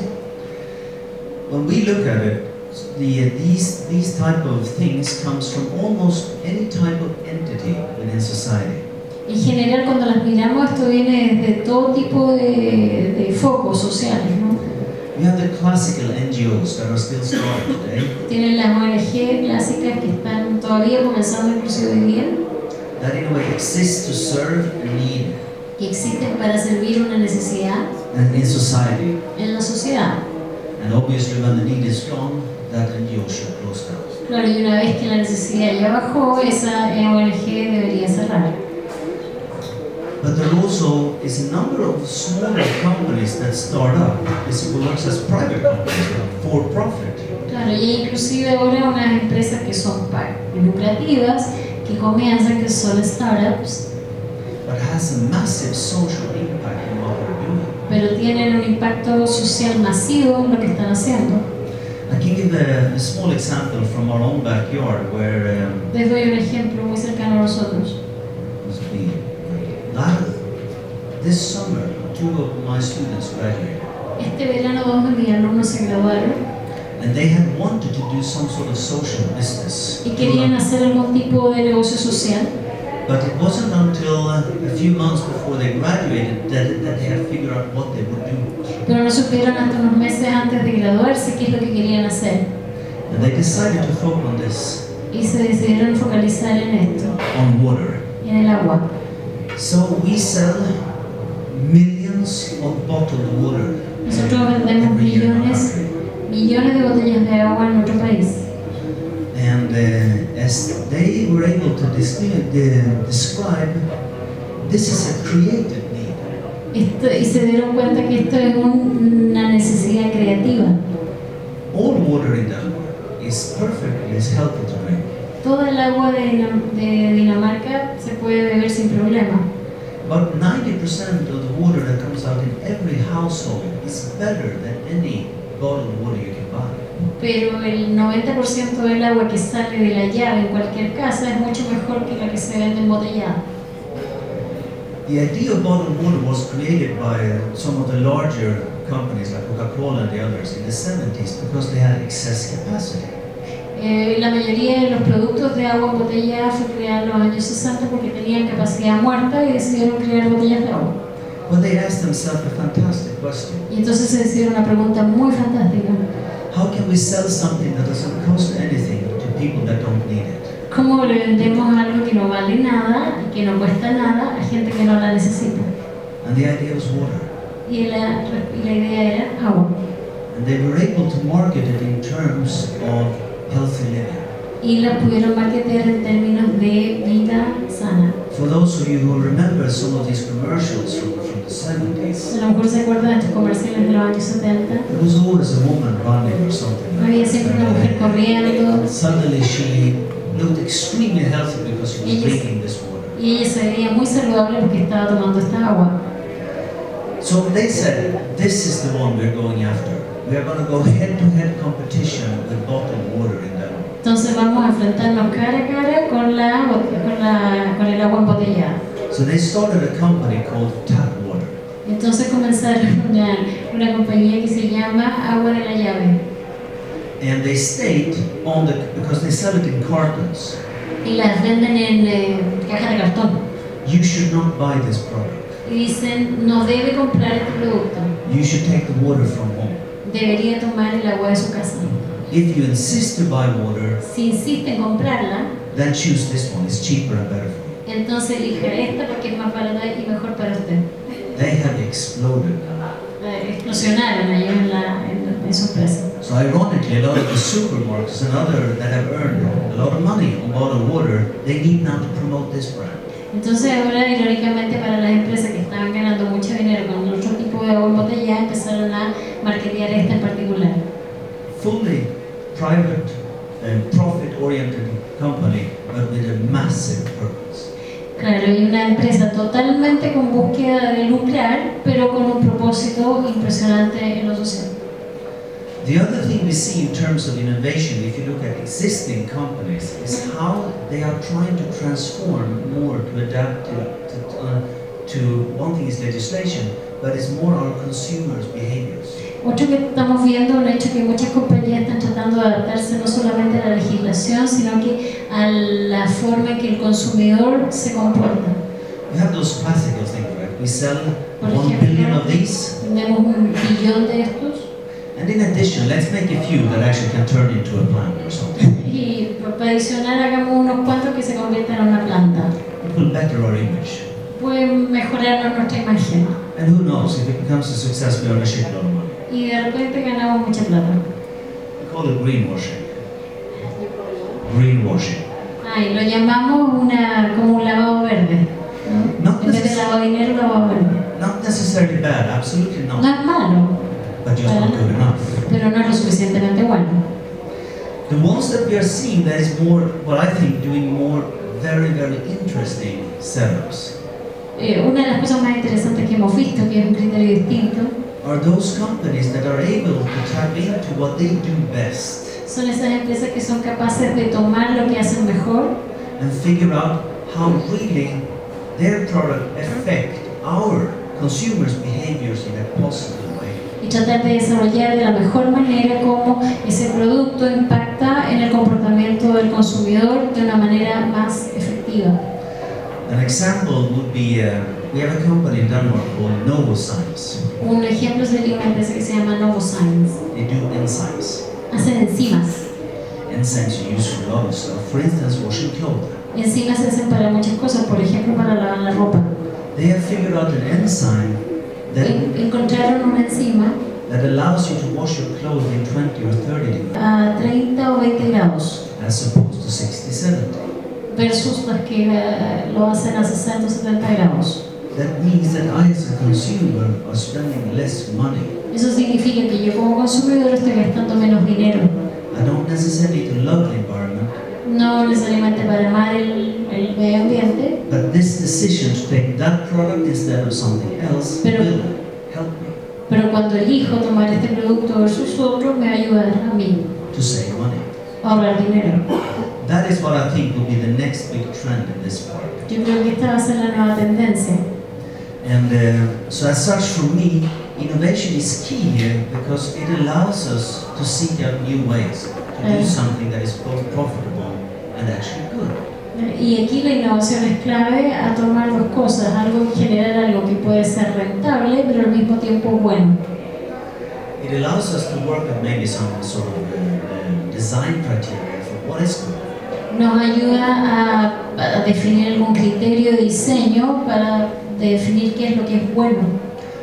When we look at it, these type of things comes from almost any type of entity within society. En general, cuando las miramos, esto viene de todo tipo de focos sociales, ¿no? We have the classical NGOs that are still starting today. Tienen las ONG clásicas que están todavía comenzando inclusive hoy día, That in a way exist to serve a need que existen para servir una necesidad in society. en la sociedad. And obviously when the need is gone, that NGO should close down. Claro, y una vez que la necesidad ya bajó, esa ONG debería cerrar. But there also is a number of smaller companies that start up. This works as private companies for profit. Claro, y hay inclusive ahora unas empresas que son lucrativas, que comienzan, que son startups, But has a massive social impact in what we're doing. pero tienen un impacto social masivo en lo que están haciendo. I can give a small example from our own backyard where Les doy un ejemplo muy cercano a nosotros. this summer, 2 of my students graduated. Este verano 2 de mis alumnos se graduaron And they had wanted to do some sort of social business. y querían hacer algún tipo de negocio social. But it wasn't until a few months before they graduated that they had figured out what they would do. Pero no supieron hasta unos meses antes de graduarse qué es lo que querían hacer. And they decided to focus on this, Y se decidieron focalizar en esto, on water. en el agua. So we sell millions of bottled water Nosotros vendemos every year in our millones country. de botellas de agua en nuestro país. And as they were able to describe, this is a creative need. Y se dieron cuenta que esto es una necesidad creativa. All water in Denmark is perfect, is healthy to drink. Toda el agua de Dinamarca se puede beber sin problema. But 90% of the water that comes out in every household is better than any bottled water you can buy. Pero el 90% del agua que sale de la llave en cualquier casa es mucho mejor que la que se vende embotellada. The idea of bottled water was created by some of the larger companies like Coca-Cola and the others in the 70s because they had excess capacity. La mayoría de los productos de agua embotellada fue creada en los años 60 porque tenían capacidad muerta y decidieron crear botellas de agua. But they asked themselves a fantastic question. Y entonces se hicieron una pregunta muy fantástica. How can we sell something that doesn't cost anything to people that don't need it? ¿Cómo le vendemos algo que no vale nada y que no cuesta nada a gente que no la necesita? And the idea was water. Y la idea era agua. And they were able to market it in terms of healthy living. Y la pudieron marketear en términos de vida sana. For those of you who remember some of these commercials from the 70s, A lo mejor se acuerdan de estos comerciales de los años 70. there was always a woman running or something. Había siempre una mujer corriendo Suddenly she looked extremely healthy because she was drinking this water. y ella se veía muy saludable porque estaba tomando esta agua. So they said, this is the one we're going after. We are going to go head-to-head competition with bottled water in Denmark. Entonces vamos a enfrentarnos cara a cara con el agua embotellada. So they started a company called Tap Water. Entonces comenzaron una compañía que se llama Agua de la Llave. And they state on the, because they sell it in cartons, Y las venden en cajas de cartón. you should not buy this product. Y dicen, no debe comprar este producto. You should take the water from home. Debería tomar el agua de su casa. If you insist to buy water, Si insiste en comprarla, then choose this one. It's cheaper and better for you. entonces elija esta porque es más barata y mejor para usted. They have exploded. Explosionaron ahí en su empresa. So ironically, a lot of the supermarkets and other that have earned a lot of money on bottled water, they need now to promote this brand. Entonces ahora, irónicamente, para las empresas que estaban ganando mucho dinero con otro tipo de agua embotellada, empezaron a marketear esta en particular. Fully private and profit-oriented company, but with a massive purpose. Claro, y una empresa totalmente con búsqueda de lucrar, pero con un propósito impresionante en lo social. The other thing we see in terms of innovation, if you look at existing companies, is how they are trying to transform more to adapt to one thing is legislation, but it's more our consumers' behaviors. Otro que estamos viendo, el hecho que muchas compañías están tratando de adaptarse no solamente a la legislación, sino que a la forma en que el consumidor se comporta. We have those classical things, right? We sell Por 1 ejemplo, billion of these, Tenemos 1 billón de estos and in addition, let's make a few that actually can turn into a plant or something. y para adicionar hagamos unos cuantos que se conviertan en una planta. It will better our image. Puede mejorarnos nuestra imagen And who knows, if it becomes a success, we earn a shitload of money. y de repente ganamos mucha plata. We call it greenwashing. Greenwashing. Y lo llamamos como un lavado verde, ¿no? Not, En vez de lavado de dinero, lavado verde. not necessarily bad, absolutely No not, es malo, but just not good enough. pero no es lo suficientemente bueno. The ones that we are seeing that is more, what I think, doing more very, very interesting setups Una de las cosas más interesantes que hemos visto, que es un criterio distinto, are those companies that are able to tap into what they do best son esas empresas que son capaces de tomar lo que hacen mejor and figure out how really their product affect our consumers' behaviors in a positive way. y tratar de desarrollar de la mejor manera cómo ese producto impacta en el comportamiento del consumidor de una manera más efectiva. An example would be, we have a company in Denmark called Novozymes. Un ejemplo sería una empresa que se llama Novozymes. They do enzymes. Hacen enzimas. Enzymes you use for a lot of stuff. For instance, washing clothes. Enzimas se hacen para muchas cosas, por ejemplo para lavar la ropa. They have figured out an enzyme that Encontraron una enzima allows you to wash your clothes in 20 or 30 degrees a 30 o 20 grados as opposed to 60, 70. versus las que lo hacen a 60 o 70 grados. That means that I as a consumer are spending less money. Eso significa que yo como consumidor estoy gastando menos dinero. I don't necessarily to love the environment, No necesariamente para amar el medio ambiente, but this decision to take that product instead of something else Pero- will help me pero cuando elijo tomar este producto versus otro, me va a ayudar a mí to save money. a ahorrar dinero. That is what I think will be the next big trend in this part. Yo creo que esta va a ser la nueva tendencia. And so as such, for me, innovation is key here because it allows us to seek out new ways to do something that is both profitable and actually good. Y aquí la innovación es clave a tomar dos cosas, generar algo que puede ser rentable, pero al mismo tiempo bueno. It allows us to work at maybe some sort of design criteria for what is good. Nos ayuda a definir algún criterio de diseño para definir qué es lo que es bueno.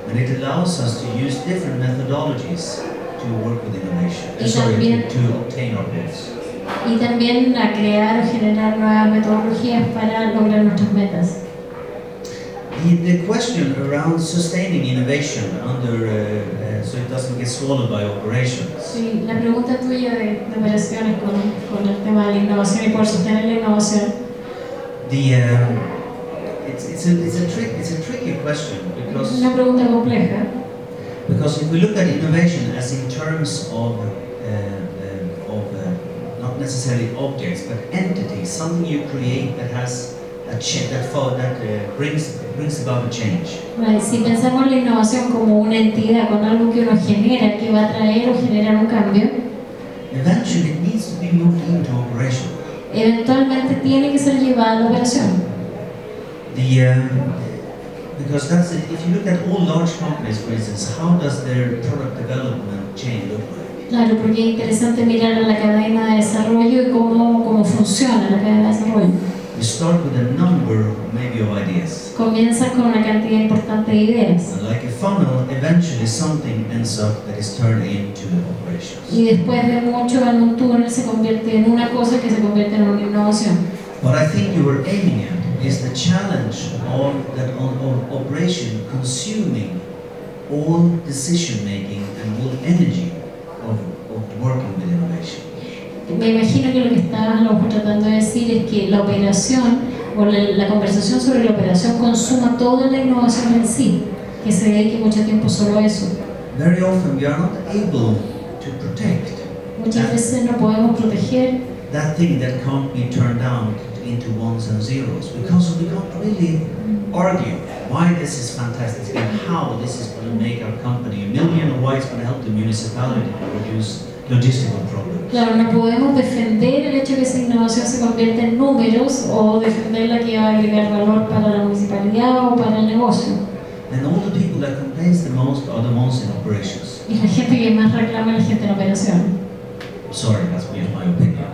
And it allows us to use different methodologies to work with innovation, Y también- to obtain our goals. Y también a crear o generar nuevas metodologías para lograr nuestras metas. The question around sustaining innovation so it doesn't get swallowed by operations. Sí, la pregunta tuya de operaciones con el tema de la innovación y por sostener la innovación. It's a tricky question Es una pregunta compleja. because if we look at innovation as in terms of not necessarily objects but entities, something you create that has that brings about a change. Vale, si pensamos en la innovación como una entidad, con algo que uno genera, que va a traer o generar un cambio, Eventually it needs to be moved into operation. eventualmente tiene que ser llevada a la operación. Because that's it. If you look at all large companies, for instance, how does their product development chain look like? Claro, porque es interesante mirar a la cadena de desarrollo y cómo funciona la cadena de desarrollo. You start with a number, maybe, of ideas. Comienzas con una cantidad importante de ideas And like a funnel, eventually something ends up that is turned into operations. y después de mucho en un túnel se convierte en una cosa que se convierte en una innovación. What I think you were aiming at is the challenge of that of operation consuming all decision making and all energy of working with innovation. Me imagino que lo que estabas tratando de decir es que la operación o la conversación sobre la operación consuma toda la innovación en sí, que se dedique mucho tiempo solo a eso. Very often we are not able to protect. Muchas veces no podemos proteger That thing that can't be turned down into ones and zeros, because we can't really argue why this is fantastic and how this is going to make our company $1 million, or why it's going to help the municipality to reduce logistical problems. Claro, no podemos defender el hecho de que esa innovación se convierta en números o defender la que va a agregar valor para la municipalidad o para el negocio. And all the people that complains the most are the ones in operations. Y la gente que más reclama es la gente en operación. Sorry, that's just my opinion.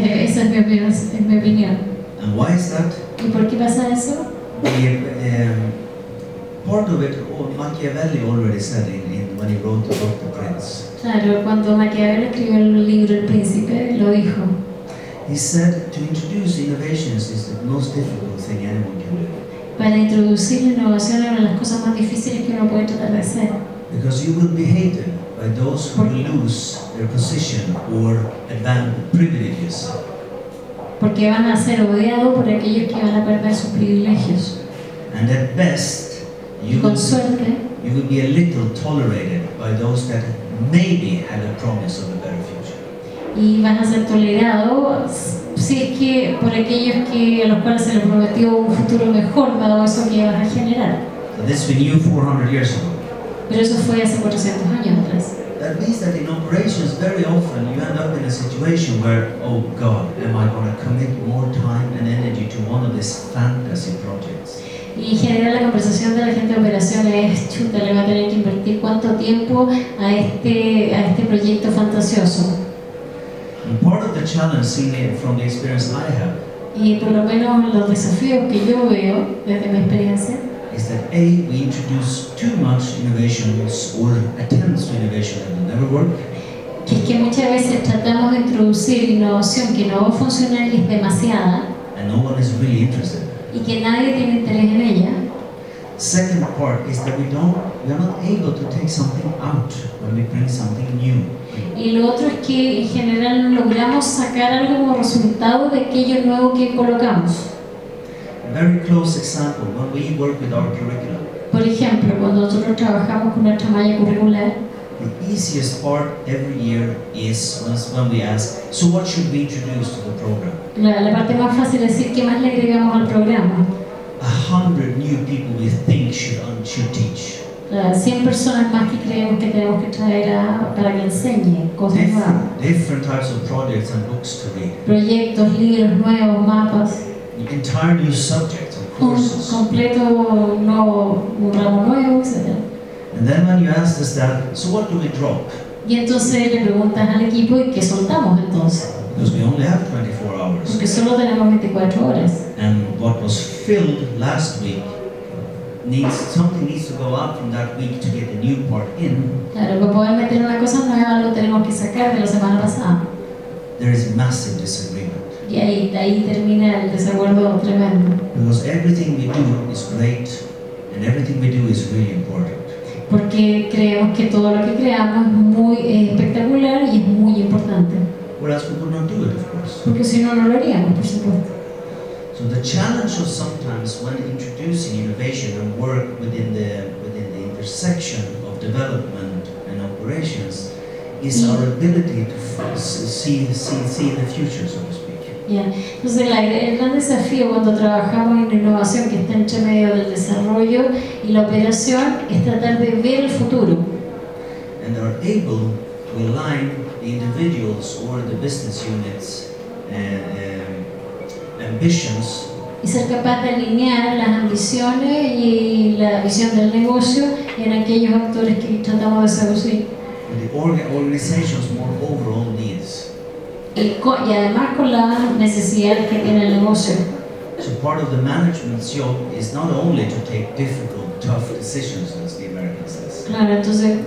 Esa es mi opinión. And why is that? ¿Y por qué pasa eso? Part of it, Machiavelli already said when he wrote the book The Prince. Claro, cuando Maquiavelo escribió el libro El Príncipe, lo dijo. He said to introduce innovations is the most difficult thing anyone can do. Para introducir la innovación es una de las cosas más difíciles que uno puede tratar de hacer. Because you will be hated by those who lose their position or privileges. Porque van a ser odiados por aquellos que van a perder sus privilegios. And at best, you Con suerte, will be a little tolerated by those that maybe had a promise of a better future. y van a ser tolerados si es que por aquellos que a los cuales se les prometió un futuro mejor dado eso que vas a generar. So this we knew 400 years ago. Pero eso fue hace 400 años atrás. That means that in operations, very often you end up in a situation where, oh God, am I going to commit more time and energy to one of these fantasy projects? Y en general la conversación de la gente de operaciones es, chuta, le va a tener que invertir cuánto tiempo a este proyecto fantasioso. And part of the challenge seen from the experience I have Y por lo menos los desafíos que yo veo desde mi experiencia is that A, we introduce too much innovations or attempts to innovation that will never work. que es que muchas veces tratamos de introducir innovación que no va a funcionar y es demasiada And no one is really interested. y que nadie tiene interés en ella. Second part is that we are not able to take something out when we bring something new. Y lo otro es que en general no logramos sacar algo como resultado de aquello nuevo que colocamos. A very close example, when we work with our curriculum, Por ejemplo, cuando nosotros trabajamos con nuestra malla curricular, the easiest part every year is when we ask, so what should we introduce to the program? la parte más fácil es decir qué más le agregamos al programa. 100 new people we think should teach. 100 personas más que creemos que tenemos que traer para que enseñe cosas nuevas. Different types of projects and books to read. Proyectos, libros nuevos, mapas. Entire new subjects and Un courses. completo nuevo, un ramo nuevo, etc. And then when you ask us that, so what do we drop? Y entonces le preguntas al equipo ¿y qué soltamos entonces? Because we only have 24 hours. Porque solo tenemos 24 horas. And what was filled last week something needs to go out from that week to get the new part in. Claro, para poder meter una cosa nueva algo tenemos que sacar de la semana pasada. There is massive disagreement. Y ahí termina el desacuerdo tremendo. Because everything we do is great and everything we do is really important. Porque creemos que todo lo que creamos es muy espectacular y es muy importante. Or else we would not do it, of course. Porque si no, no lo haríamos, por supuesto. So the challenge of sometimes when introducing innovation and work within the intersection of development and operations is our ability to see the future, so to speak. Yeah. Entonces el gran desafío cuando trabajamos en innovación que está entre medio del desarrollo y la operación es tratar de ver el futuro. And are able to align the individuals or the business units ambitions Y ser capaz de alinear las ambiciones y la visión del negocio en aquellos actores que tratamos de seducir. and the organization's more overall needs. Y además con las necesidades que tiene el negocio. So part of the management's job is not only to take difficult, tough decisions, as the American says. Claro, entonces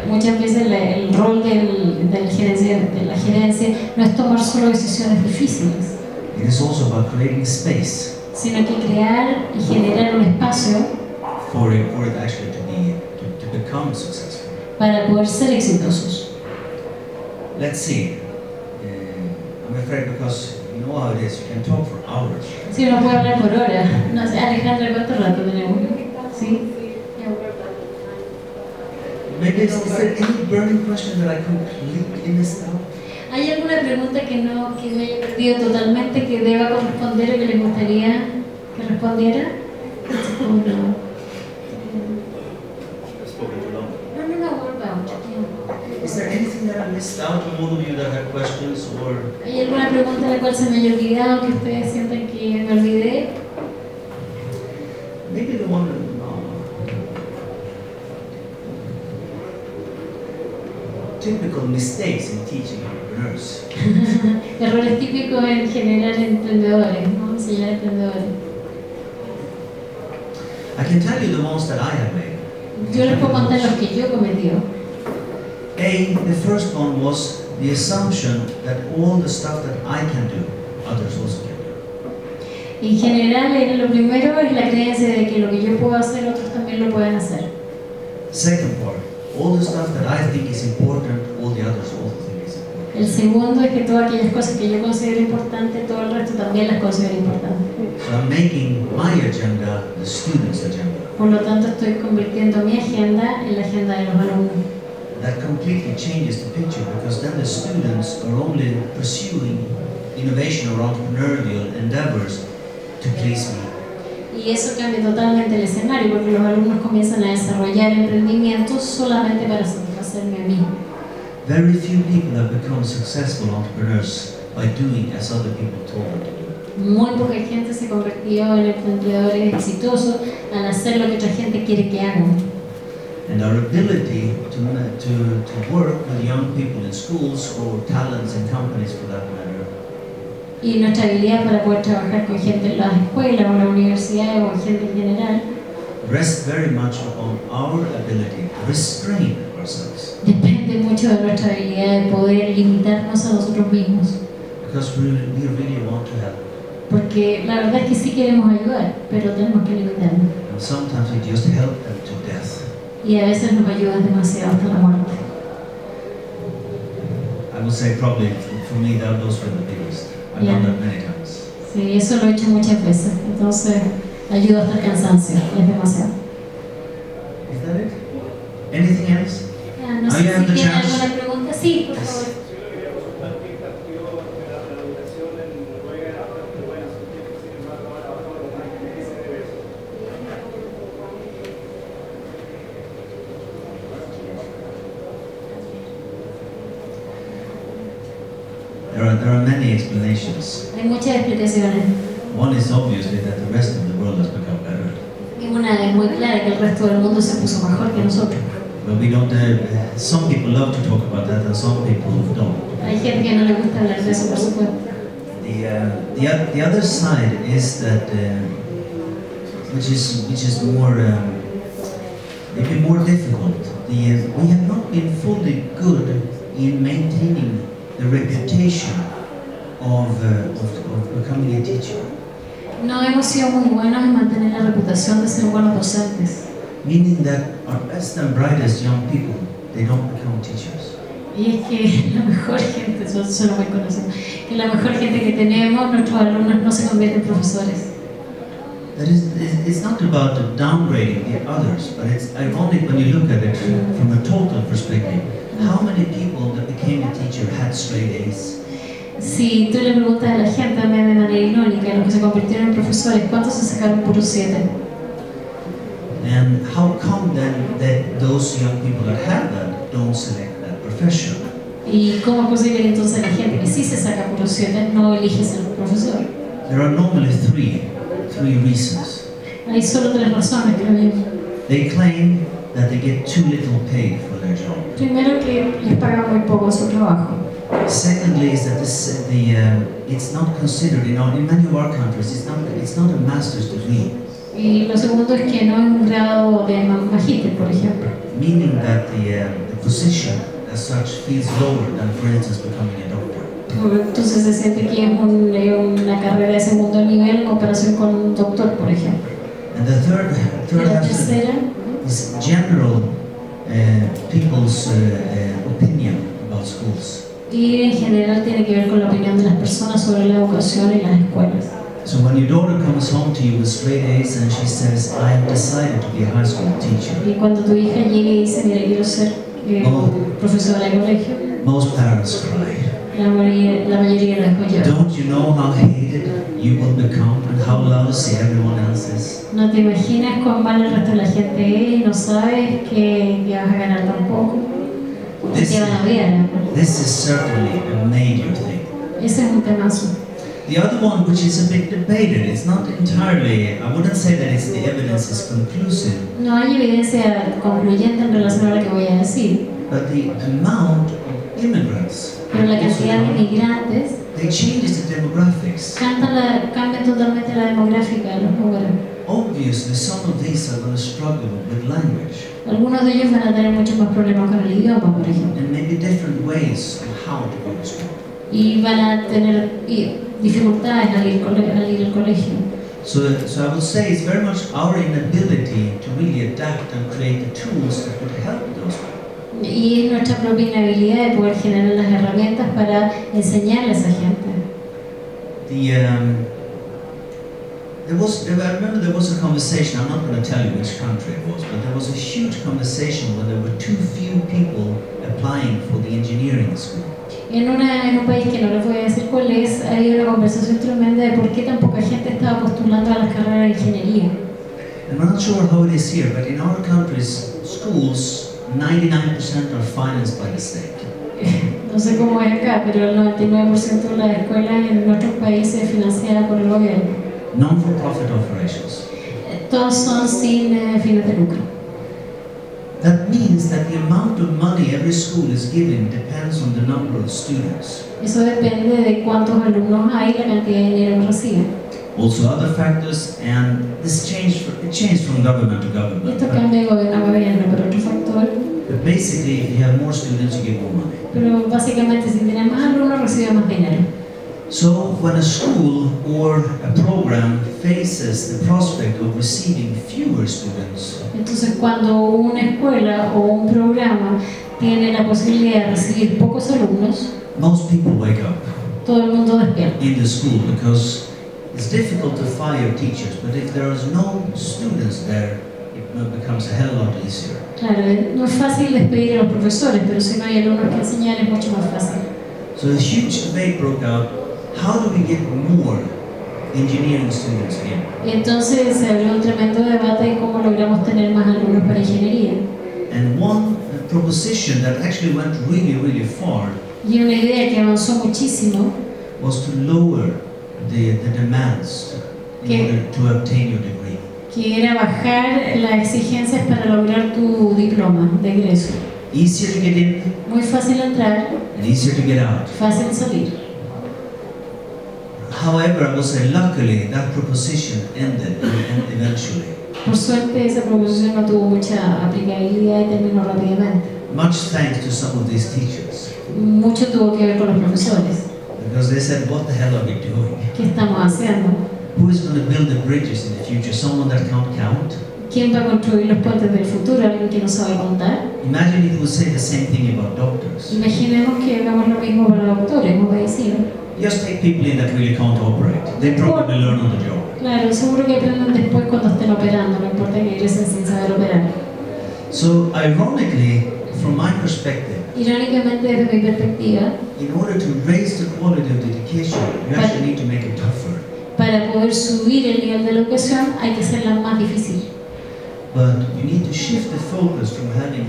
muchas veces el rol de la gerencia no es tomar solo decisiones difíciles, It is also about creating space sino que crear y generar un espacio for it actually to become successful. para poder ser exitosos. Let's see. I'm afraid because you know how it is, you can talk for hours. Sí, uno puede hablar por horas. No sé, Alejandra, ¿cuánto rato tenemos? ¿Sí? Maybe is there any burning question that I completely missed out? ¿Hay alguna pregunta que me haya perdido totalmente que deba responder o que les gustaría que respondiera? ¿O no? No, what about? Is there anything that I missed out from all of you that had questions or? ¿Hay alguna pregunta la cual se me haya olvidado que ustedes sientan que me olvidé? Maybe the one typical mistakes in teaching entrepreneurs. Errores típicos en general en emprendedores, ¿no? Enseñar a emprendedores. I can tell you the ones that I have made. Yo les puedo contar los que yo he cometido. The first one was the assumption that all the stuff that I can do, others also can do. En general, lo primero es la creencia de que lo que yo puedo hacer, otros también lo pueden hacer. Second part, all the stuff that I think is important, all the others also think is important. El segundo es que todas aquellas cosas que yo considero importantes, todo el resto también las considero importantes. So I'm making my agenda the students' agenda. Por lo tanto, estoy convirtiendo mi agenda en la agenda de los alumnos. That completely changes the picture because then the students are only pursuing innovation or entrepreneurial endeavors to please me. Y eso cambia totalmente el escenario porque los alumnos comienzan a desarrollar emprendimientos solamente para satisfacerme a mí. Very few people have become successful entrepreneurs by doing as other people told them to do. Muy poca gente se convirtió en emprendedores exitosos al hacer lo que otra gente quiere que hagan. And our ability to work with young people in schools or talents in companies for that matter. Y nuestra habilidad para poder trabajar con gente en las escuelas o en las universidades o gente en general rests very much upon our ability to restrain ourselves. Depende mucho de nuestra habilidad de poder limitarnos a nosotros mismos. Because we really want to help. Porque la verdad es que sí queremos ayudar, pero tenemos que limitarnos. And sometimes we just help them to death. Y a veces nos ayudan demasiado hasta la muerte. I would say probably for me those were the biggest. I've done that many times. Sí, eso lo he hecho muchas veces. Entonces ayuda hasta el cansancio, es demasiado. Is that it? Anything else? No sé si tienen alguna pregunta. Sí, por favor. There are many explanations. Hay muchas explicaciones. One is obviously that the rest of the world has become better. Y una es muy clara, que el resto del mundo se puso mejor que nosotros. But we don't. Some people love to talk about that, and some people don't. Hay gente que no le gusta hablar de eso, por supuesto. The other side is that which is more maybe more difficult. We have not been fully good in maintaining the reputation of becoming a teacher. No hemos sido muy buenos en mantener la reputación de ser buenos docentes. Meaning that our best and brightest young people, they don't become teachers. Y es que la mejor gente, eso suena muy conocido, que la mejor gente que tenemos, nuestros alumnos, no se convierten en profesores. That is, it's not about downgrading the others, but it's ironic when you look at it from a total perspective. How many people that became a teacher had straight A's? Si tú le preguntas a la gente de manera irónica, los que se convirtieron en profesores, ¿cuántos se sacaron puros 7? And how come then that those young people that have that don't select that profession? ¿Y cómo es posible que entonces la gente que sí se saca puros 7 no elige ser profesor? There are normally three reasons. Hay solo 3 razones, creo yo. They claim that they get too little paid for their job. Primero, que les pagan muy poco su trabajo. Secondly, is that it's not considered in many of our countries. It's not a master's degree. Y lo segundo es que no es un grado de magíster, por ejemplo. Meaning that the position as such feels lower than, for instance, becoming a doctor. Entonces se siente que es una carrera de segundo nivel en comparación con un doctor, por ejemplo. And the third is general people's opinion about schools. Y en general tiene que ver con la opinión de las personas sobre la educación y las escuelas. So when your daughter comes home to you with straight A's and she says, I have decided to be a high school teacher. Y cuando tu hija llegue y dice, mira, quiero ser profesora de colegio, Most parents cry. la mayoría de los lloran. Don't you know how hated you will become and how lousy everyone else is? No te imaginas cuán mal el resto de la gente es y no sabes que vas a ganar tampoco. Te van a odiar. This is certainly a major thing. Ese es un temazo. The other one, which is a bit debated, it's not entirely, I wouldn't say that the evidence is conclusive. No hay evidencia concluyente en relación a lo que voy a decir. But the amount of immigrants, pero la cantidad de inmigrantes, they change the demographics. Cambian totalmente la demográfica de los números. Obviously, some of these are going to struggle with language. Algunos de ellos van a tener muchos más problemas con el idioma, por ejemplo. And maybe different ways of how to go to school. Y van a tener dificultades al ir al colegio. So I would say it's very much our inability to really adapt and create the tools that would help those people. Y es nuestra propia inhabilidad de poder generar las herramientas para enseñarle a esa gente. I remember there was a conversation, I'm not going to tell you which country it was, but there was a huge conversation when there were too few people applying for the engineering school. En un país que no les voy a decir cuál es, hay una conversación tremenda de por qué tan poca gente estaba postulando a las carreras de ingeniería. And I'm not sure how it is here, but in our countries, schools, 99% are financed by the state. No sé cómo es acá, pero el 99% de las escuelas en nuestros países es financiada por el gobierno. Non-for-profit operations. Todos son sin fines de lucro. That means that the amount of money every school is giving depends on the number of students. Eso depende de cuántos alumnos hay y la cantidad de dinero que reciben. Also other factors, and this changed from government to government. Esto cambia de gobierno a gobierno, pero otro factor. But basically, if you have more students, you get more money. Pero básicamente, si tienes más alumnos, recibes más dinero. So when a school or a program faces the prospect of receiving fewer students, entonces cuando una escuela o un programa tiene la posibilidad de recibir pocos alumnos, most people wake up todo el mundo despierta. in the school because it's difficult to fire teachers, but if there is no students there, it becomes a hell of a lot easier. Claro, no es fácil despedir a los profesores, pero si no hay alumnos que enseñar es mucho más fácil. So a huge debate broke out. How do we get more engineering students in? Y entonces se abrió un tremendo debate de cómo logramos tener más alumnos para ingeniería. And one proposition that actually went really far Y una idea que avanzó muchísimo was to lower the demands in order to obtain your degree. Que era bajar las exigencias para lograr tu diploma de egreso. Easier to get in, Muy fácil entrar, and easier to get out. fácil salir. However, I will say, luckily, that proposition ended eventually. Por suerte, esa proposición no tuvo mucha aplicabilidad y terminó rápidamente. Much thanks to some of these teachers, Mucho tuvo que ver con los profesores. because they said, what the hell are we doing? ¿Qué estamos haciendo? Who is going to build the bridges in the future? Someone that can't count? ¿Quién va a construir los puentes del futuro? ¿Alguien que no sabe contar? Imagine if we say the same thing about doctors. Imaginemos que hagamos lo mismo para doctores o medicina. Just take people in that really can't operate. They probably learn on the job. Claro, seguro que aprenden después cuando estén operando, no importa que egresen sin saber operar. So, ironically, from my perspective, Irónicamente, desde mi perspectiva, in order to raise the quality of the education, you actually need to make it tougher. para poder subir el nivel de la educación hay que hacerla más difícil. But you need to shift the focus from having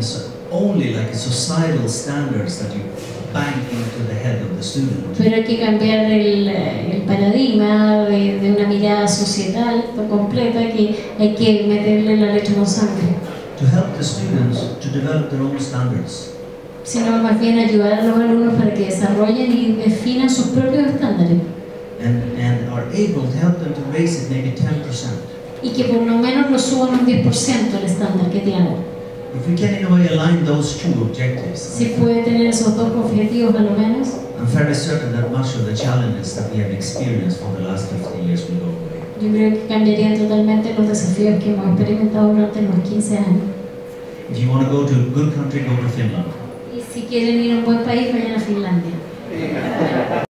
only like societal standards that you bang into the head of the student. Pero hay que cambiar el paradigma de una mirada societal completa que hay que meterle la leche en la sangre. To help the students to develop their own standards. Sino más bien ayudar a los alumnos para que desarrollen y definan sus propios estándares. And are able to help them to raise it maybe 10%. Y que por lo menos lo suban un 10% el estándar que tienen. If we can in a way align those two objectives, Si puede tener esos dos objetivos a lo menos, I'm fairly certain that much of the challenges that we have experienced for the last 50 years will go away. yo creo que cambiarían totalmente los desafíos que hemos experimentado durante los 15 años. If you want to go to a good country, go to Finland. Y si quieren ir a un buen país, vayan a Finlandia.